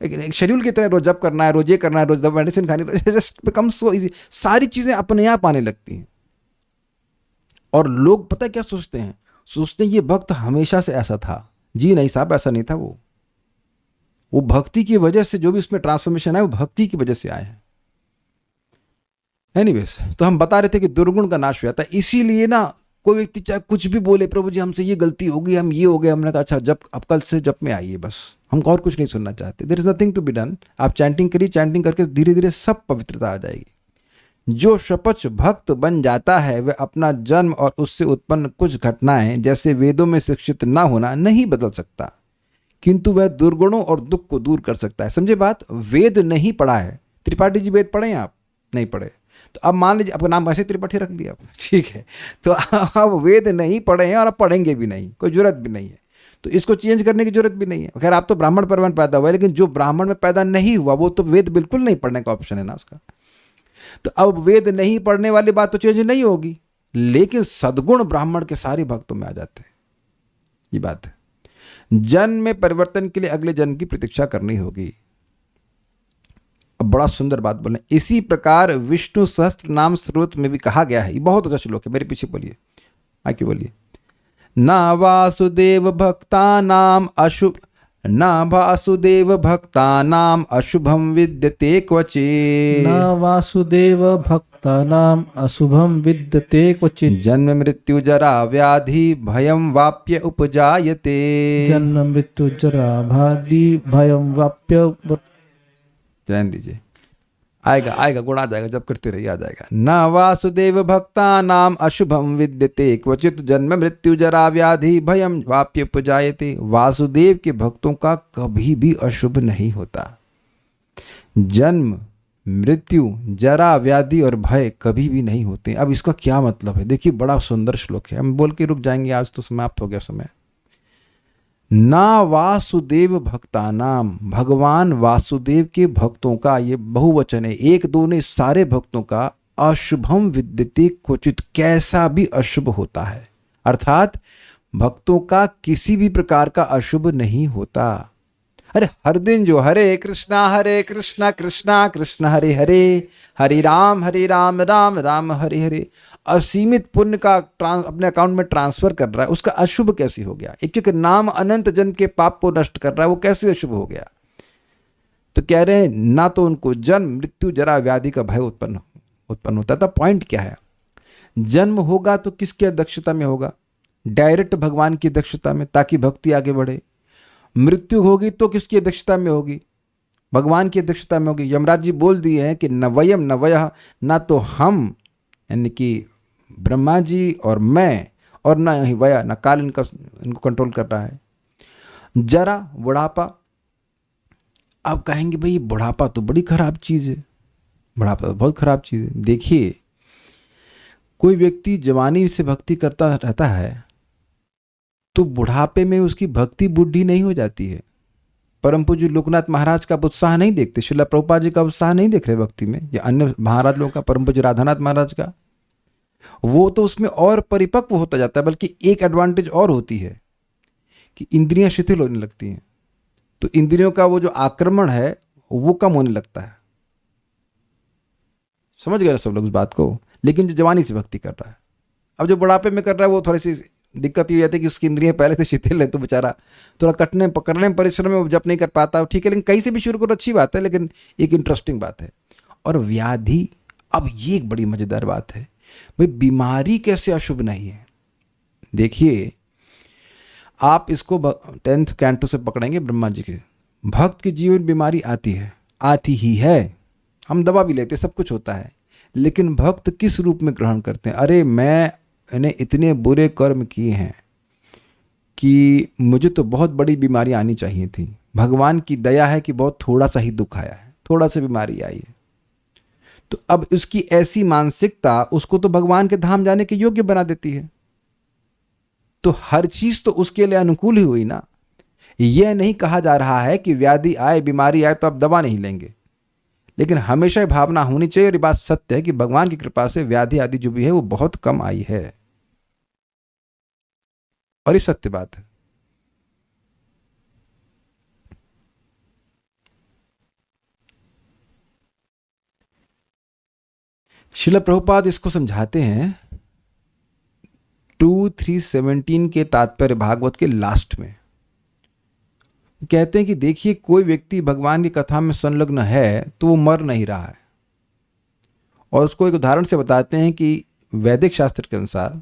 एक शेड्यूल की तरह रोज जब करना है, रोज ये करना है, रोज मेडिसिन खानी, जस्ट बिकम सो इजी। सारी चीज़ें अपने आप आने लगती हैं। और लोग पता है क्या सोचते हैं? सोचते हैं ये भक्त हमेशा से ऐसा था। जी नहीं साहब, ऐसा नहीं था। वो भक्ति की वजह से जो भी उसमें ट्रांसफॉर्मेशन है वो भक्ति की वजह से आए हैं। एनीवेज, तो हम बता रहे थे कि दुर्गुण का नाश हो जाता है। इसीलिए ना कोई व्यक्ति चाहे कुछ भी बोले, प्रभु जी हमसे ये गलती हो गई, हम ये हो गए, हमने कहा अच्छा जब अब कल से जप में आइए, बस हम और कुछ नहीं सुनना चाहते। There is nothing to be done. आप चैंटिंग करिए, चैंटिंग करके धीरे धीरे सब पवित्रता आ जाएगी। जो शपथ भक्त बन जाता है वह अपना जन्म और उससे उत्पन्न कुछ घटनाएं जैसे वेदों में शिक्षित ना होना नहीं बदल सकता, किंतु वह दुर्गुणों और दुख को दूर कर सकता है। समझे बात? वेद नहीं पढ़ा है। त्रिपाठी जी वेद पढ़े हैं आप? नहीं पढ़े। तो अब मान लीजिए आपका नाम ऐसे त्रिपाठी रख दिया आपने, ठीक है, तो आप वेद नहीं पढ़े हैं और आप पढ़ेंगे भी नहीं, कोई जरूरत भी नहीं है, तो इसको चेंज करने की जरूरत भी नहीं है। खैर आप तो ब्राह्मण परिवार में पैदा हुआ है, लेकिन जो ब्राह्मण में पैदा नहीं हुआ वो तो वेद बिल्कुल नहीं पढ़ने का ऑप्शन है ना उसका। तो अब वेद नहीं पढ़ने वाली बात तो चेंज नहीं होगी, लेकिन सद्गुण ब्राह्मण के सारे भक्तों में आ जाते हैं। ये बात है। जन्म में परिवर्तन के लिए अगले जन्म की प्रतीक्षा करनी होगी। अब बड़ा सुंदर बात बोले, इसी प्रकार विष्णु सहस्त्र नाम स्रोत में भी कहा गया है। ये बहुत अच्छा श्लोक है, मेरे पीछे बोलिए, आके बोलिए। ना वासुदेव भक्तानाम अशुभ, ना वासुदेव भक्तानाम अशुभम विद्यते क्वचित्, न वासुदेव भक्तानाम अशुभम विद्यते क्वचित्, जन्म मृत्यु जरा व्याधि भयम वाप्य उपजायते। जन्म मृत्यु जरा भादि भयम वाप्य। ध्यान दीजिए, आएगा आएगा, गुण आ जाएगा, जब करते रहिए आ जाएगा। न वासुदेव भक्ता नाम अशुभम विद्यते क्वचित, जन्म मृत्यु जरा व्याधि भयम वाप्य उपजायते। वासुदेव के भक्तों का कभी भी अशुभ नहीं होता। जन्म मृत्यु जरा व्याधि और भय कभी भी नहीं होते। अब इसका क्या मतलब है? देखिए बड़ा सुंदर श्लोक है, हम बोल के रुक जाएंगे, आज तो समाप्त हो गया समय। ना वासुदेव भक्तानाम, भगवान वासुदेव के भक्तों का, ये बहुवचन है, एक दो ने, सारे भक्तों का, अशुभम विद्यते क्वचित, कैसा भी अशुभ होता है, अर्थात भक्तों का किसी भी प्रकार का अशुभ नहीं होता। अरे हर दिन जो हरे कृष्णा कृष्णा कृष्ण हरे हरे, हरे राम राम राम हरे हरे, असीमित पुण्य का अपने अकाउंट में ट्रांसफर कर रहा है, उसका अशुभ कैसे हो गया? एक एक नाम अनंत जन्म के पाप को नष्ट कर रहा है, वो कैसे अशुभ हो गया? तो कह रहे हैं ना तो उनको जन्म मृत्यु जरा व्याधि का भय उत्पन्न होता था। पॉइंट क्या है? जन्म होगा तो किसकी अध्यक्षता में होगा? डायरेक्ट भगवान की अध्यक्षता में, ताकि भक्ति आगे बढ़े। मृत्यु होगी तो किसकी अध्यक्षता में होगी? भगवान की अध्यक्षता में होगी। यमराज जी बोल दिए हैं कि न वयम न वयः, ना तो हम यानी कि ब्रह्मा जी और मैं, और न ही वया, न काल इनको कंट्रोल कर रहा है। जरा बुढ़ापा, आप कहेंगे भाई बुढ़ापा तो बड़ी खराब चीज़ है, बुढ़ापा तो बहुत खराब चीज़ है। देखिए कोई व्यक्ति जवानी से भक्ति करता रहता है तो बुढ़ापे में उसकी भक्ति बुढ़ी नहीं हो जाती है। परम पूज्य लोकनाथ महाराज का उत्साह नहीं देखते, श्रील प्रभुपाद जी का उत्साह नहीं देख रहे भक्ति में, या अन्य महाराज लोगों का, परम पूज्य राधानाथ महाराज का, वो तो उसमें और परिपक्व होता जाता है। बल्कि एक एडवांटेज और होती है कि इंद्रियां शिथिल होने लगती हैं, तो इंद्रियों का वो जो आक्रमण है वो कम होने लगता है। समझ गए सब लोग इस बात को? लेकिन जो जवानी से भक्ति कर रहा है, अब जो बुढ़ापे में कर रहा है वो थोड़ी सी दिक्कत ये जाती है कि उसकी इंद्रियां पहले से शिथिल है, तो बेचारा थोड़ा कटने पकड़ने में परिश्रम में जप नहीं कर पाता। ठीक है, लेकिन कहीं से भी शुरू करो, अच्छी बात है, लेकिन एक इंटरेस्टिंग बात है। और व्याधि, अब ये एक बड़ी मजेदार बात है भाई, बीमारी कैसे अशुभ नहीं है? देखिए आप इसको 10th कैंटो से पकड़ेंगे ब्रह्मा जी के, भक्त के जीवन में बीमारी आती है, आती ही है, हम दवा भी लेते, सब कुछ होता है, लेकिन भक्त किस रूप में ग्रहण करते हैं? अरे मैंने इतने बुरे कर्म किए हैं कि मुझे तो बहुत बड़ी बीमारी आनी चाहिए थी, भगवान की दया है कि बहुत थोड़ा सा ही दुख आया है, थोड़ा सा बीमारी आई है। तो अब उसकी ऐसी मानसिकता उसको तो भगवान के धाम जाने के योग्य बना देती है। तो हर चीज तो उसके लिए अनुकूल ही हुई ना। यह नहीं कहा जा रहा है कि व्याधि आए, बीमारी आए तो आप दवा नहीं लेंगे, लेकिन हमेशा ये भावना होनी चाहिए, और ये बात सत्य है कि भगवान की कृपा से व्याधि आदि जो भी है वो बहुत कम आई है, और ये सत्य बात है। श्रील प्रभुपाद इसको समझाते हैं 2:317 के तात्पर्य भागवत के लास्ट में। कहते हैं कि देखिए कोई व्यक्ति भगवान की कथा में संलग्न है तो वो मर नहीं रहा है, और उसको एक उदाहरण से बताते हैं कि वैदिक शास्त्र के अनुसार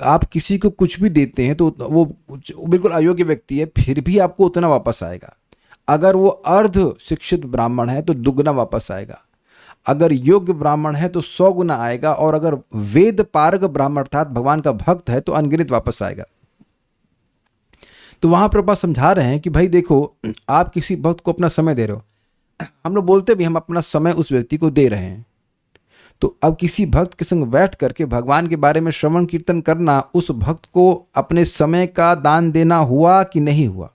आप किसी को कुछ भी देते हैं तो वो बिल्कुल अयोग्य व्यक्ति है, फिर भी आपको उतना वापस आएगा। अगर वो अर्ध शिक्षित ब्राह्मण है तो दुगना वापस आएगा, अगर योग्य ब्राह्मण है तो 100 गुना आएगा, और अगर वेद पारग ब्राह्मण अर्थात भगवान का भक्त है तो अनगिनत वापस आएगा। तो वहां प्रभुपाद समझा रहे हैं कि भाई देखो, आप किसी भक्त को अपना समय दे रहे हो, हम लोग बोलते भी हम अपना समय उस व्यक्ति को दे रहे हैं, तो अब किसी भक्त के संग बैठ करके भगवान के बारे में श्रवण कीर्तन करना, उस भक्त को अपने समय का दान देना हुआ कि नहीं हुआ।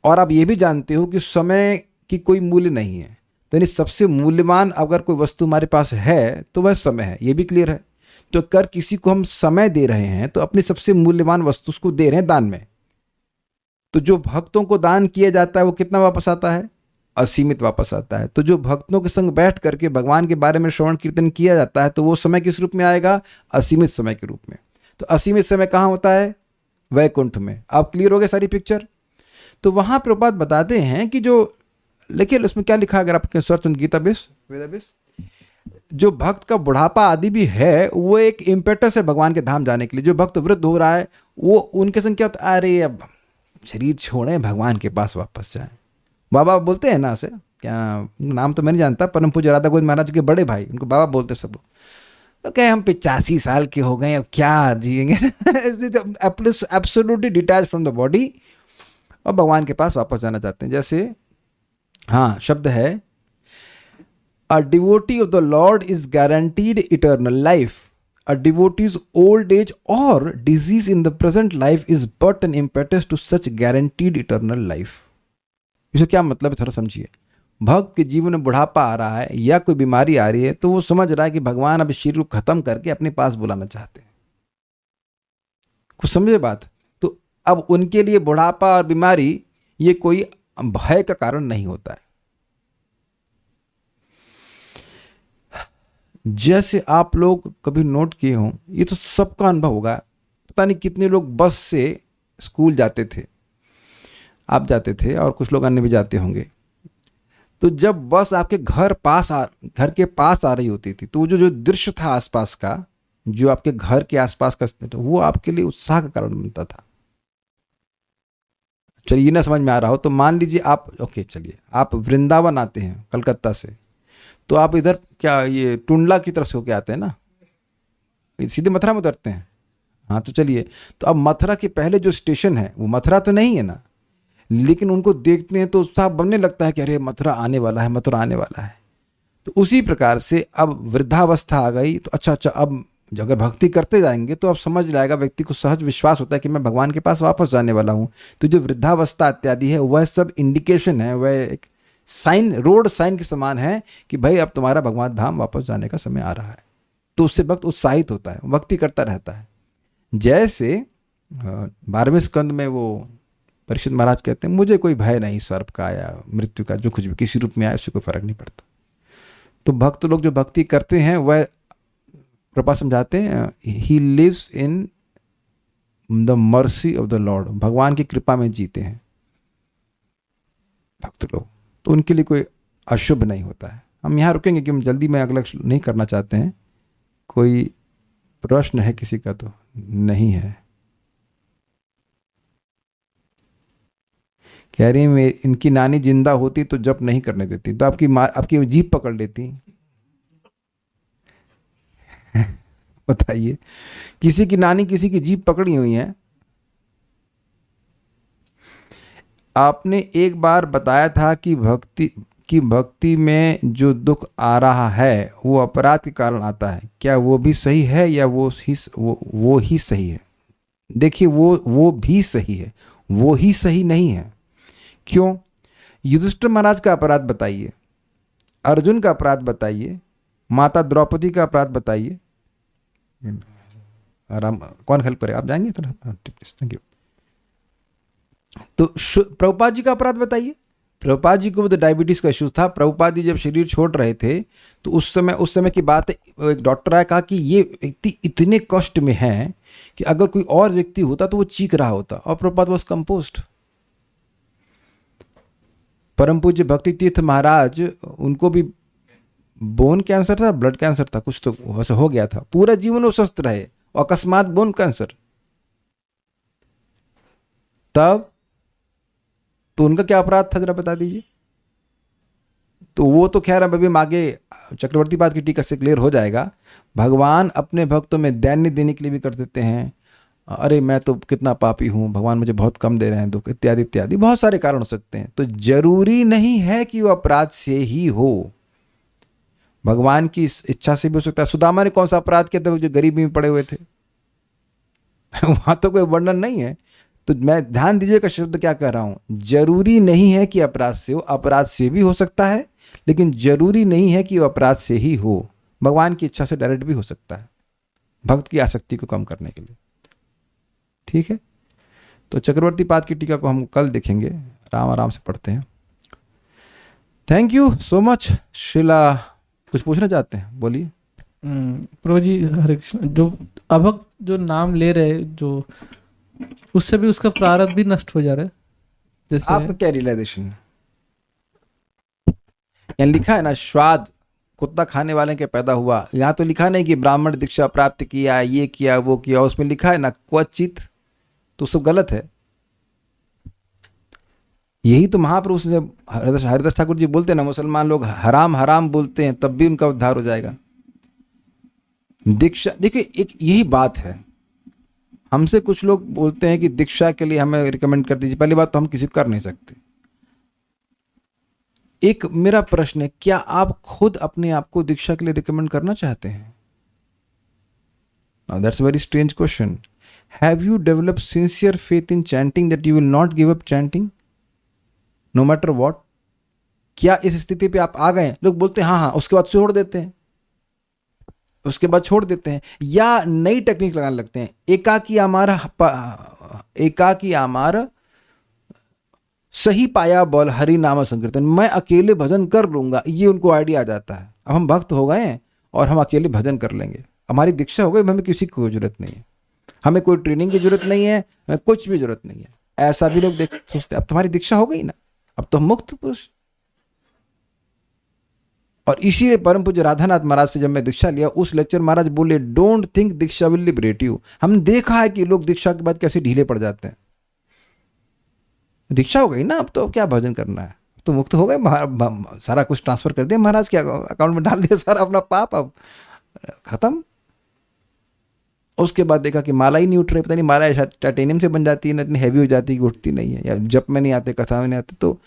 और आप ये भी जानते हो कि समय की कोई मूल्य नहीं है, तो यानी सबसे मूल्यवान अगर कोई वस्तु हमारे पास है तो वह समय है, ये भी क्लियर है। तो अगर किसी को हम समय दे रहे हैं तो अपनी सबसे मूल्यवान वस्तु उसको दे रहे हैं दान में। तो जो भक्तों को दान किया जाता है वो कितना वापस आता है? असीमित वापस आता है। तो जो भक्तों के संग बैठ करके भगवान के बारे में श्रवण कीर्तन किया जाता है तो वो समय किस रूप में आएगा? असीमित समय के रूप में। तो असीमित समय कहाँ होता है? वैकुंठ में। आप क्लियर हो गए सारी पिक्चर? तो वहां प्रभुपाद बताते हैं कि जो लिखिए उसमें क्या लिखा, अगर आपके सर्च गीता बेस वेदाबेस, जो भक्त का बुढ़ापा आदि भी है वो एक इम्पेटस है भगवान के धाम जाने के लिए। जो भक्त वृद्ध हो रहा है वो उनके संग क्या होता है, अरे अब शरीर छोड़ें भगवान के पास वापस जाएं। बाबा बोलते हैं ना, से क्या नाम तो मैं नहीं जानता, परम पूज्य राधा गोविंद महाराज के बड़े भाई, उनको बाबा बोलते सब लोग। तो कहे हम 85 साल के हो गए, अब क्या जिएंगे। Absolutely detach from the body, और भगवान के पास वापस जाना चाहते हैं। जैसे हाँ शब्द है, a devotee of the Lord is guaranteed eternal life. A devotee's old age or disease in the present life is but an impetus to such guaranteed eternal life. इसे क्या मतलब है थोड़ा समझिए। भक्त के जीवन में बुढ़ापा आ रहा है या कोई बीमारी आ रही है तो वो समझ रहा है कि भगवान अब शरीर को खत्म करके अपने पास बुलाना चाहते हैं। कुछ समझे बात? तो अब उनके लिए बुढ़ापा और बीमारी ये कोई भय का कारण नहीं होता है। जैसे आप लोग कभी नोट किए हों, ये तो सबका अनुभव होगा, पता नहीं कितने लोग बस से स्कूल जाते थे, आप जाते थे और कुछ लोग अन्य भी जाते होंगे। तो जब बस आपके घर के पास आ रही होती थी तो जो दृश्य था आसपास का, जो आपके घर के आसपास का, वो आपके लिए उत्साह का कारण बनता था। चलिए ये ना समझ में आ रहा हो तो मान लीजिए आप चलिए आप वृंदावन आते हैं कलकत्ता से, तो आप इधर क्या ये टुंडला की तरफ से होके आते हैं ना, सीधे मथुरा में उतरते हैं। हाँ तो चलिए, तो अब मथुरा के पहले जो स्टेशन है वो मथुरा तो नहीं है ना, लेकिन उनको देखते हैं तो उत्साह बनने लगता है कि अरे मथुरा आने वाला है, मथुरा आने वाला है। तो उसी प्रकार से अब वृद्धावस्था आ गई तो अच्छा अब अगर भक्ति करते जाएंगे तो अब समझ लाएगा, व्यक्ति को सहज विश्वास होता है कि मैं भगवान के पास वापस जाने वाला हूँ। तो जो वृद्धावस्था इत्यादि है वह सब इंडिकेशन है, वह एक साइन, रोड साइन के समान है कि भाई अब तुम्हारा भगवान धाम वापस जाने का समय आ रहा है। तो उससे भक्त उत्साहित होता है, भक्ति करता रहता है। जैसे 12वें स्कंद में वो परीक्षित महाराज कहते हैं, मुझे कोई भय नहीं सर्प का या मृत्यु का, जो कुछ भी किसी रूप में आए उससे कोई फर्क नहीं पड़ता। तो भक्त लोग जो भक्ति करते हैं वह प्रभुपाद समझाते हैं, he lives in the mercy of the Lord, भगवान की कृपा में जीते हैं भक्त लोग, तो उनके लिए कोई अशुभ नहीं होता है। हम यहाँ रुकेंगे कि हम जल्दी में अगला नहीं करना चाहते हैं। कोई प्रश्न है किसी का? तो नहीं है। कह रही है इनकी नानी जिंदा होती तो जप नहीं करने देती, तो आपकी जीभ पकड़ लेती। बताइए, किसी की नानी किसी की जीभ पकड़ी हुई है। आपने एक बार बताया था कि भक्ति में जो दुख आ रहा है वो अपराध के कारण आता है, क्या वो भी सही है या वो ही सही है? देखिए वो भी सही है, वो ही सही नहीं है। क्यों? युधिष्ठिर महाराज का अपराध बताइए, अर्जुन का अपराध बताइए, माता द्रौपदी का अपराध बताइए। आराम, कौन हेल्प करे? आप जाएंगे फिर? Thank you. तो प्रभुपाद जी का अपराध बताइए। प्रभुपाद जी को तो डायबिटीज का इश्यूज था। प्रभुपाद जी जब शरीर छोड़ रहे थे तो उस समय की बात है, एक डॉक्टर आया, कहा कि ये व्यक्ति इतने कष्ट में है कि अगर कोई और व्यक्ति होता तो वो चीख रहा होता, और प्रभुपाद वाज कंपोज्ड। परम पूज्य भक्ति तीर्थ महाराज, उनको भी बोन कैंसर था, ब्लड कैंसर था, कुछ तो वैसे हो गया था। पूरा जीवन वो स्वस्थ रहे अकस्मात बोन कैंसर, तब तो उनका क्या अपराध था, जरा बता दीजिए। तो वो तो खैर अब अभी हम आगे चक्रवर्ती पाद की टीका से क्लियर हो जाएगा। भगवान अपने भक्तों में दैन्य देने के लिए भी कर देते हैं, अरे मैं तो कितना पापी हूँ, भगवान मुझे बहुत कम दे रहे हैं दुख, इत्यादि इत्यादि, बहुत सारे कारण हो सकते हैं। तो जरूरी नहीं है कि वो अपराध से ही हो, भगवान की इच्छा से भी हो सकता है। सुदामा ने कौन सा अपराध किया था, वो जो गरीबी में पड़े हुए थे वहां तो कोई वर्णन नहीं है। तो मैं ध्यान दीजिएगा शब्द क्या कह रहा हूं, जरूरी नहीं है कि अपराध से हो, अपराध से भी हो सकता है, लेकिन जरूरी नहीं है कि वो अपराध से ही हो, भगवान की इच्छा से डायरेक्ट भी हो सकता है, भक्त की आसक्ति को कम करने के लिए। ठीक है, तो चक्रवर्ती पाद की टीका को हम कल देखेंगे, आराम आराम से पढ़ते हैं। Thank you so much. Shrila कुछ पूछना चाहते हैं, बोलिए। प्रभु जी हरे कृष्ण, जो अभक्त जो नाम ले रहे, जो उससे भी उसका प्रारब्ध भी नष्ट हो जा रहा है, जैसे आपका क्या रियलाइजेशन है? यहाँ लिखा है ना, स्वाद कुत्ता खाने वाले के पैदा हुआ, यहाँ तो लिखा नहीं कि ब्राह्मण दीक्षा प्राप्त किया, ये किया वो किया, उसमें लिखा है ना क्वचित, तो सब गलत है। यही तो महापुरुष ने, हरिदास ठाकुर जी बोलते हैं ना, मुसलमान लोग हराम हराम बोलते हैं तब भी उनका उद्धार हो जाएगा। दीक्षा, देखिए एक यही बात है, हमसे कुछ लोग बोलते हैं कि दीक्षा के लिए हमें रिकमेंड कर दीजिए। पहली बात तो हम किसी को कर नहीं सकते। एक मेरा प्रश्न है, क्या आप खुद अपने आप को दीक्षा के लिए रिकमेंड करना चाहते हैं? Now that's a very strange question. Have you developed sincere faith in chanting that you will not give up chanting no matter what? क्या इस स्थिति पे आप आ गए? लोग बोलते हैं हाँ हाँ, उसके बाद छोड़ देते हैं, उसके बाद छोड़ देते हैं, या नई टेक्निक लगाने लगते हैं, एकाकी आमार सही पाया बल हरि नाम संकीर्तन, मैं अकेले भजन कर लूंगा, ये उनको आइडिया आ जाता है। अब हम भक्त हो गए हैं और हम अकेले भजन कर लेंगे, हमारी दीक्षा हो गई, हमें किसी की जरूरत नहीं है, हमें कोई ट्रेनिंग की जरूरत नहीं है, हमें कुछ भी जरूरत नहीं है। ऐसा भी लोग देख सोचते, अब तुम्हारी दीक्षा हो गई ना, अब तो हम मुक्त पुरुष। और इसीलिए परम पूज्य राधानाथ महाराज से जब मैं दीक्षा लिया, उस लेक्चर महाराज बोले, don't think Diksha will liberate you. हमने देखा है कि लोग दीक्षा के बाद कैसे ढीले पड़ जाते हैं। दीक्षा हो गई ना, अब तो क्या भजन करना है, तो मुक्त हो गए, सारा कुछ ट्रांसफर कर दिया महाराज के अकाउंट में डाल दिया, सारा अपना पाप अब खत्म। उसके बाद देखा कि माला ही नहीं उठ रही, पता नहीं माला टाइटेनियम से बन जाती है ना, इतनी हैवी हो जाती है कि उठती नहीं है, या जप में नहीं आते, कथा में नहीं आते। तो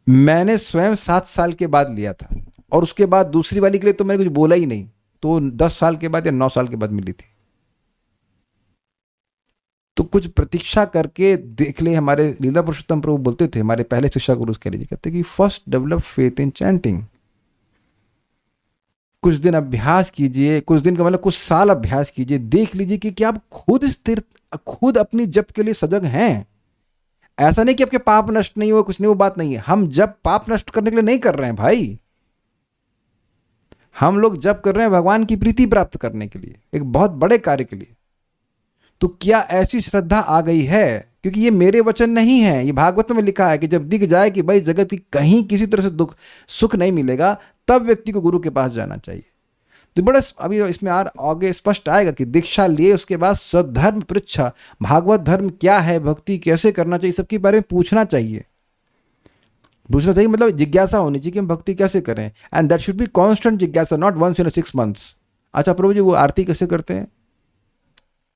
मैंने स्वयं 7 साल के बाद लिया था, और उसके बाद दूसरी वाली के लिए तो मैंने कुछ बोला ही नहीं, तो 10 साल के बाद या 9 साल के बाद मिली थी। तो कुछ प्रतीक्षा करके देख ले। हमारे लीला पुरुषोत्तम प्रभु बोलते थे, हमारे पहले शिक्षा गुरु कह लीजिए, कहते कि first develop faith in chanting. कुछ दिन अभ्यास कीजिए, कुछ दिन का मतलब कुछ साल अभ्यास कीजिए, देख लीजिए कि क्या आप खुद स्थिर, खुद अपनी जप के लिए सजग हैं। ऐसा नहीं कि आपके पाप नष्ट नहीं हुए, कुछ नहीं, वो बात नहीं है। हम जब पाप नष्ट करने के लिए नहीं कर रहे हैं भाई, हम लोग जप कर रहे हैं भगवान की प्रीति प्राप्त करने के लिए, एक बहुत बड़े कार्य के लिए। तो क्या ऐसी श्रद्धा आ गई है, क्योंकि ये मेरे वचन नहीं है, ये भागवत में लिखा है कि जब दिख जाए कि भाई जगत की कहीं किसी तरह से दुख सुख नहीं मिलेगा, तब व्यक्ति को गुरु के पास जाना चाहिए। तो बड़ा अभी इसमें आगे स्पष्ट आएगा कि दीक्षा लिए उसके बाद सद्धर्म पृच्छा, भागवत धर्म क्या है, भक्ति कैसे करना चाहिए, सबके बारे में पूछना चाहिए। पूछना चाहिए मतलब जिज्ञासा होनी चाहिए कि हम भक्ति कैसे करें, and that should be constant जिज्ञासा, नॉट वंस इन 6 months। अच्छा प्रभु जी वो आरती कैसे करते हैं,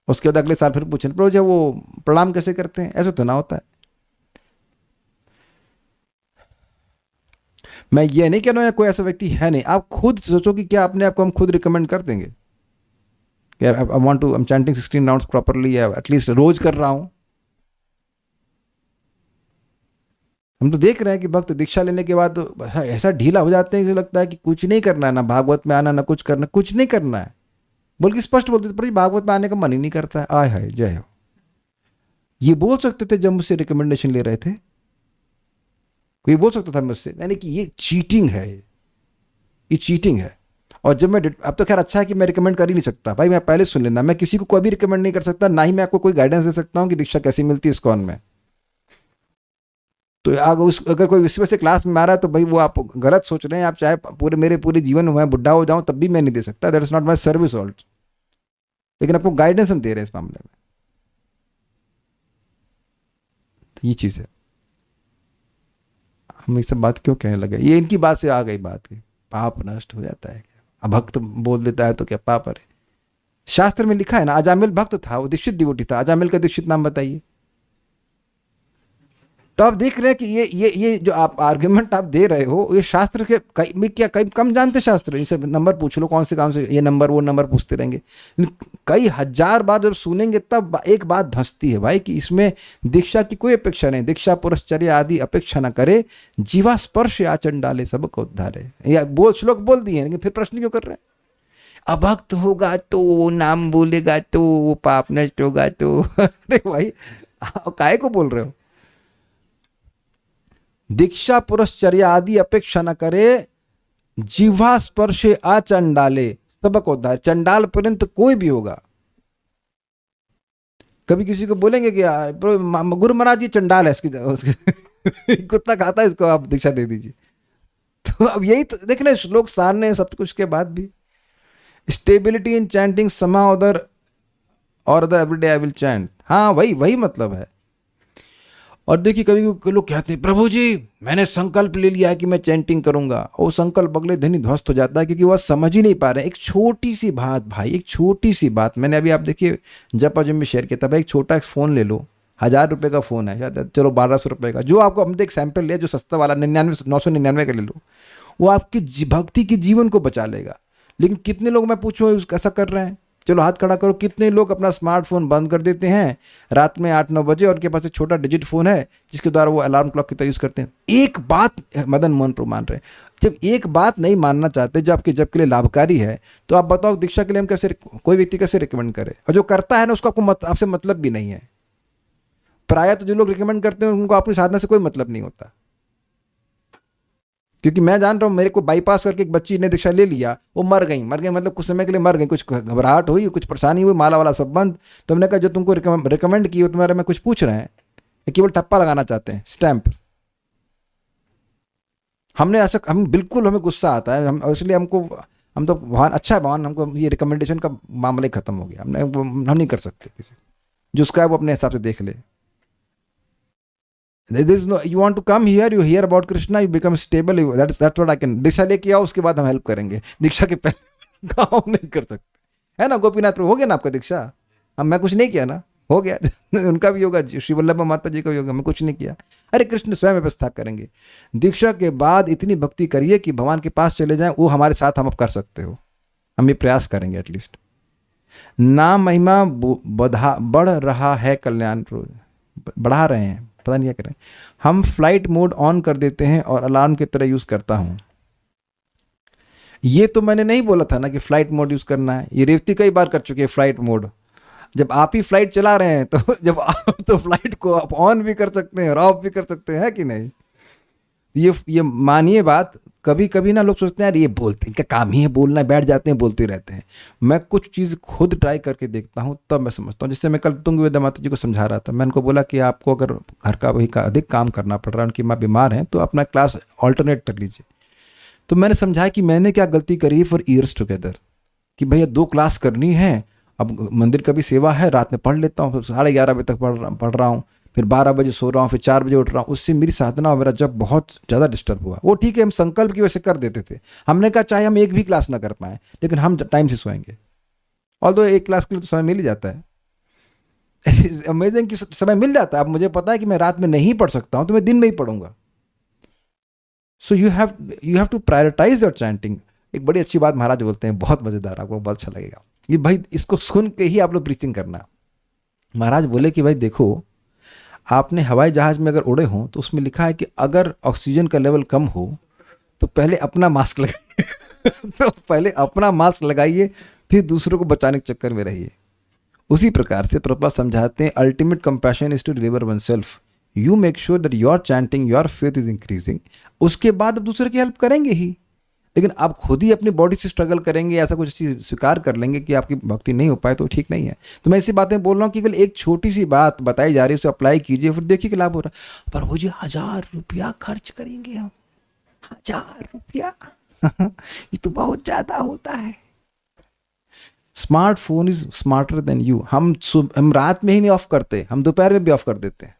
उसके बाद अगले साल फिर पूछें प्रभु जी वो प्रणाम कैसे करते हैं, ऐसा तो ना होता है। मैं ये नहीं कह रहा हूं कोई ऐसा व्यक्ति है नहीं, आप खुद सोचो कि क्या अपने आप को हम खुद रिकमेंड कर देंगे, यार I want to, I am chanting 16 rounds properly, या एटलीस्ट रोज कर रहा हूं। हम तो देख रहे हैं कि भक्त दीक्षा लेने के बाद तो ऐसा ढीला हो जाते हैं कि लगता है कि कुछ नहीं करना है, ना भागवत में आना, ना कुछ करना, कुछ नहीं करना है, बल्कि स्पष्ट बोलते थे पर भागवत में आने का मन ही नहीं करता है, आय हाय जय हो। ये बोल सकते थे जब मुझसे रिकमेंडेशन ले रहे थे, कोई बोल सकता था मुझसे, यानी कि ये चीटिंग है, ये चीटिंग है। और जब मैं, अब तो खैर अच्छा है कि मैं रिकमेंड कर ही नहीं सकता भाई, मैं पहले सुन लेना, मैं किसी को कभी रिकमेंड नहीं कर सकता, ना ही मैं आपको कोई गाइडेंस दे सकता हूं कि दीक्षा कैसी मिलती है इस्कॉन में। तो अगर कोई विश्व से क्लास में आ रहा है तो भाई वो आप गलत सोच रहे हैं, आप चाहे मेरे पूरे जीवन में मैं बुढ़ा हो जाऊं तब भी मैं नहीं दे सकता, that is not my service also. लेकिन आपको गाइडेंस हम दे रहे हैं इस मामले में। तो ये चीज़ है। हम ये सब बात क्यों कहने लगे, ये इनकी बात से आ गई बात की पाप नष्ट हो जाता है क्या, अब भक्त बोल देता है तो क्या पाप है? शास्त्र में लिखा है ना, अजामिल भक्त था, वो दीक्षित डिवोटी था, अजामिल का दीक्षित नाम बताइए। तो आप देख रहे हैं कि ये जो आप आर्ग्यूमेंट आप दे रहे हो, ये शास्त्र के कई कम जानते शास्त्र, इनसे नंबर पूछ लो कौन से काम से ये नंबर वो नंबर पूछते रहेंगे, कई हजार बार जब सुनेंगे तब एक बात धंसती है भाई कि इसमें दीक्षा की कोई अपेक्षा नहीं, दीक्षा पुरस्चर्या आदि अपेक्षा न करे, जीवा स्पर्श आचरण डाले सबको उद्धारे, या बोल श्लोक बोल दिए, लेकिन फिर प्रश्न क्यों कर रहे हैं? अभक्त होगा तो, नाम बोलेगा तो, वो पाप नष्ट होगा तो अरे भाई काहे को बोल रहे हो? दीक्षा पुरस्चर्या आदि अपेक्षा न करे, जिह्वा स्पर्शे आचंडाले सबको उद्धार। चंडाल पर्यंत कोई भी होगा, कभी किसी को बोलेंगे कि गुरु महाराज ये चंडाल है, इसकी कुत्ता खाता है इसको, आप दीक्षा दे दीजिए। तो अब यही तो देख रहे श्लोक सारने सब कुछ के बाद भी, स्टेबिलिटी इन चैंटिंग समा अदर और other everyday I will chant, हाँ वही मतलब है। और देखिए कभी लोग कहते हैं प्रभु जी मैंने संकल्प ले लिया है कि मैं चैंटिंग करूंगा, और संकल्प अगले दिन ही ध्वस्त हो जाता है क्योंकि वह समझ ही नहीं पा रहे। एक छोटी सी बात भाई, एक छोटी सी बात, मैंने अभी आप देखिए जब अजम में शेयर किया था भाई, एक छोटा फ़ोन ले लो, 1000 रुपये का फ़ोन है, शायद चलो 1200 रुपये का, जो आपको, हम एक सैंपल ले जो सस्ता वाला 999 का ले लो, वो आपकी भक्ति के जीवन को बचा लेगा। लेकिन कितने लोग, मैं पूछूँ ऐसा कर रहे हैं? चलो हाथ खड़ा करो, कितने लोग अपना स्मार्टफोन बंद कर देते हैं रात में 8-9 बजे, और उनके पास एक छोटा डिजिट फोन है जिसके द्वारा वो अलार्म क्लॉक की तरह यूज करते हैं। एक बात मदन मोहन प्रभु मान रहे हैं, जब एक बात नहीं मानना चाहते जो आपके जब के लिए लाभकारी है, तो आप बताओ दीक्षा के लिए हम कैसे, कोई व्यक्ति कैसे रिकमेंड करे? और जो करता है ना उसको आपसे मतलब भी नहीं है। प्रायः तो जो लोग रिकमेंड करते हैं उनको अपनी साधना से कोई मतलब नहीं होता, क्योंकि मैं जान रहा हूँ मेरे को बाईपास करके एक बच्ची ने दीक्षा ले लिया, वो मर गई मतलब कुछ समय के लिए मर गई, कुछ घबराहट हुई, कुछ परेशानी हुई, माला वाला सब बंद। तो हमने कहा जो तुमको रिकमेंड की वो तुम्हारे में कुछ पूछ रहे हैं, केवल टप्पा लगाना चाहते हैं, स्टैंप। हमने ऐसा, हम बिल्कुल, हमें गुस्सा आता है, हम इसलिए हम तो भगवान अच्छा है, भगवान हमको ये रिकमेंडेशन का मामला ही खत्म हो गया, हम नहीं कर सकते किसी, जो उसका है वो अपने हिसाब से देख ले। There is no, you want to come here, you hear about Krishna, you become stable, that's what I can। दीक्षा लेके आओ, उसके बाद हम हेल्प करेंगे, दीक्षा के पहले काम नहीं कर सकते, है ना? गोपीनाथ प्रभु हो गया ना आपका दीक्षा? हम, मैं कुछ नहीं किया ना, हो गया उनका भी होगा, श्री वल्लभ माता जी का भी होगा, मैं कुछ नहीं किया। अरे कृष्ण स्वयं व्यवस्था करेंगे। दीक्षा के बाद इतनी भक्ति करिए कि भगवान के पास चले जाएं, वो हमारे साथ हम अब कर सकते हो, हम ये प्रयास करेंगे एटलीस्ट। नाम महिमा बढ़ रहा है, कल्याण बढ़ा रहे हैं, पता नहीं क्या करें। हम फ्लाइट मोड ऑन कर देते हैं और अलार्म की तरह यूज करता हूं। ये तो मैंने नहीं बोला था ना कि फ्लाइट मोड यूज करना है, ये रेवती कई बार कर चुके हैं फ्लाइट मोड। जब आप ही फ्लाइट चला रहे हैं तो जब आप तो फ्लाइट को आप ऑन भी कर सकते हैं और ऑफ भी कर सकते हैं, है कि नहीं? ये मानिए बात, कभी कभी ना लोग सोचते हैं यार ये बोलते हैं, इनका काम ही है बोलना, बैठ जाते हैं बोलते रहते हैं। मैं कुछ चीज़ खुद ट्राई करके देखता हूँ तब मैं समझता हूँ। जैसे मैं कल तुंग वेदा माता जी को समझा रहा था, मैं उनको बोला कि आपको अगर घर का वही का अधिक काम करना पड़ रहा है, उनकी माँ बीमार है, तो अपना क्लास ऑल्टरनेट कर लीजिए। तो मैंने समझाया कि मैंने क्या गलती करी फॉर ईयर्स टुगेदर, कि भैया 2 क्लास करनी है, अब मंदिर का भी सेवा है, रात में पढ़ लेता हूँ, 11:30 बजे तक पढ़ रहा हूँ, फिर 12 बजे सो रहा हूँ, फिर 4 बजे उठ रहा हूँ। उससे मेरी साधना और मेरा जब बहुत ज़्यादा डिस्टर्ब हुआ। वो ठीक है, हम संकल्प की वजह से कर देते थे, हमने कहा चाहे हम एक भी क्लास ना कर पाएँ लेकिन हम टाइम से सोएंगे। ऑल्दो एक क्लास के लिए तो समय मिल ही जाता है, अमेजिंग कि समय मिल जाता है। अब मुझे पता है कि मैं रात में नहीं पढ़ सकता हूँ तो मैं दिन में ही पढ़ूंगा। So you have to prioritise your chanting. एक बड़ी अच्छी बात महाराज बोलते हैं, बहुत मज़ेदार, आपको बहुत अच्छा लगेगा, कि भाई इसको सुन के ही आप लोग प्रीचिंग करना। महाराज बोले कि भाई देखो, आपने हवाई जहाज में अगर उड़े हों तो उसमें लिखा है कि अगर ऑक्सीजन का लेवल कम हो तो पहले अपना मास्क लगाइए तो पहले अपना मास्क लगाइए, फिर दूसरों को बचाने के चक्कर में रहिए। उसी प्रकार से प्रभुपाद समझाते हैं, ultimate compassion is to deliver oneself. You make sure that your chanting, your faith is increasing. उसके बाद अब दूसरे की हेल्प करेंगे ही, लेकिन आप खुद ही अपनी बॉडी से स्ट्रगल करेंगे, ऐसा कुछ चीज़ स्वीकार कर लेंगे कि आपकी भक्ति नहीं हो पाए, तो ठीक नहीं है। तो मैं ऐसी बातें बोल रहा हूँ कि केवल एक छोटी सी बात बताई जा रही है, उसे अप्लाई कीजिए, फिर देखिए कि लाभ हो रहा है। पर वो जी 1000 रुपया खर्च करेंगे हम, 1000 रुपया ये तो बहुत ज़्यादा होता है। Smartphone is smarter than you. हम रात में ही नहीं ऑफ करते, हम दोपहर में भी ऑफ कर देते हैं.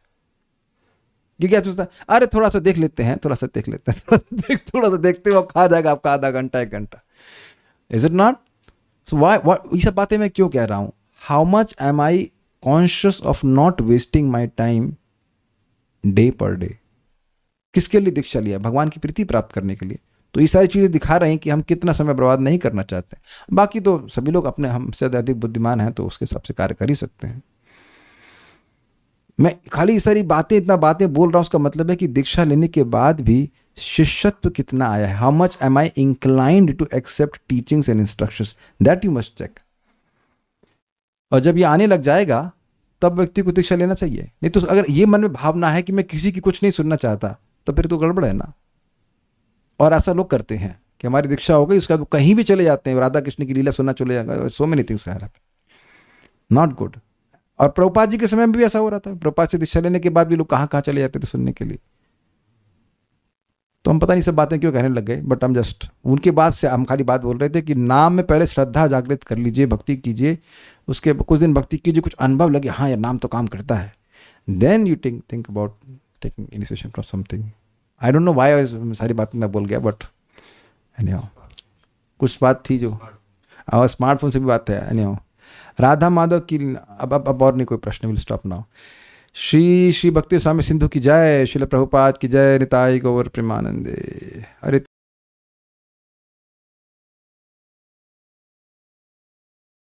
क्योंकि आप सोचता है अरे थोड़ा सा देख लेते हैं, थोड़ा सा देखते हुए खा जाएगा आपका आधा घंटा 1 घंटा. Is it not? So why ये सब बातें मैं क्यों कह रहा हूँ? How much am I conscious of not wasting my time day पर डे. किसके लिए दीक्षा लिया? भगवान की प्रीति प्राप्त करने के लिए. तो ये सारी चीज़ें दिखा रही हैं कि हम कितना समय बर्बाद नहीं करना चाहते. बाकी तो सभी लोग अपने हमसे अधिक बुद्धिमान हैं तो उसके हिसाब से कार्य कर ही सकते हैं. मैं खाली ये सारी बातें इतना बातें बोल रहा हूँ, उसका मतलब है कि दीक्षा लेने के बाद भी शिष्यत्व कितना आया है. How much am I inclined to accept teachings and instructions, that you must check. और जब ये आने लग जाएगा तब व्यक्ति को दीक्षा लेना चाहिए. नहीं तो अगर ये मन में भावना है कि मैं किसी की कुछ नहीं सुनना चाहता तो फिर तो गड़बड़ है ना. और ऐसा लोग करते हैं कि हमारी दीक्षा हो गई उसके बाद कहीं भी चले जाते हैं, राधा कृष्ण की लीला सुनना चले जाएंगे. So many things have happened, not good. और प्रभुपाद जी के समय में भी ऐसा हो रहा था. प्रभुपाद से दीक्षा लेने के बाद भी लोग कहाँ कहाँ चले जाते थे सुनने के लिए. तो हम पता नहीं सब बातें क्यों कहने लग गए, बट हम जस्ट उनके बाद से हम खाली बात बोल रहे थे कि नाम में पहले श्रद्धा जागृत कर लीजिए, भक्ति कीजिए, उसके कुछ दिन भक्ति कीजिए, कुछ अनुभव लगे हाँ यार नाम तो काम करता है, then you think about taking initiation from something. I don't know why सारी बातें मैं बोल गया, बट एनीहाउ कुछ बात थी जो और स्मार्टफोन से भी बात है. एनीहाउ राधा माधव की अब और नहीं कोई प्रश्न. Will stop now. श्री भक्ति स्वामी सिंधु की जय. श्रील प्रभुपाद की जय. निताई गौर प्रेमानंदे. अरे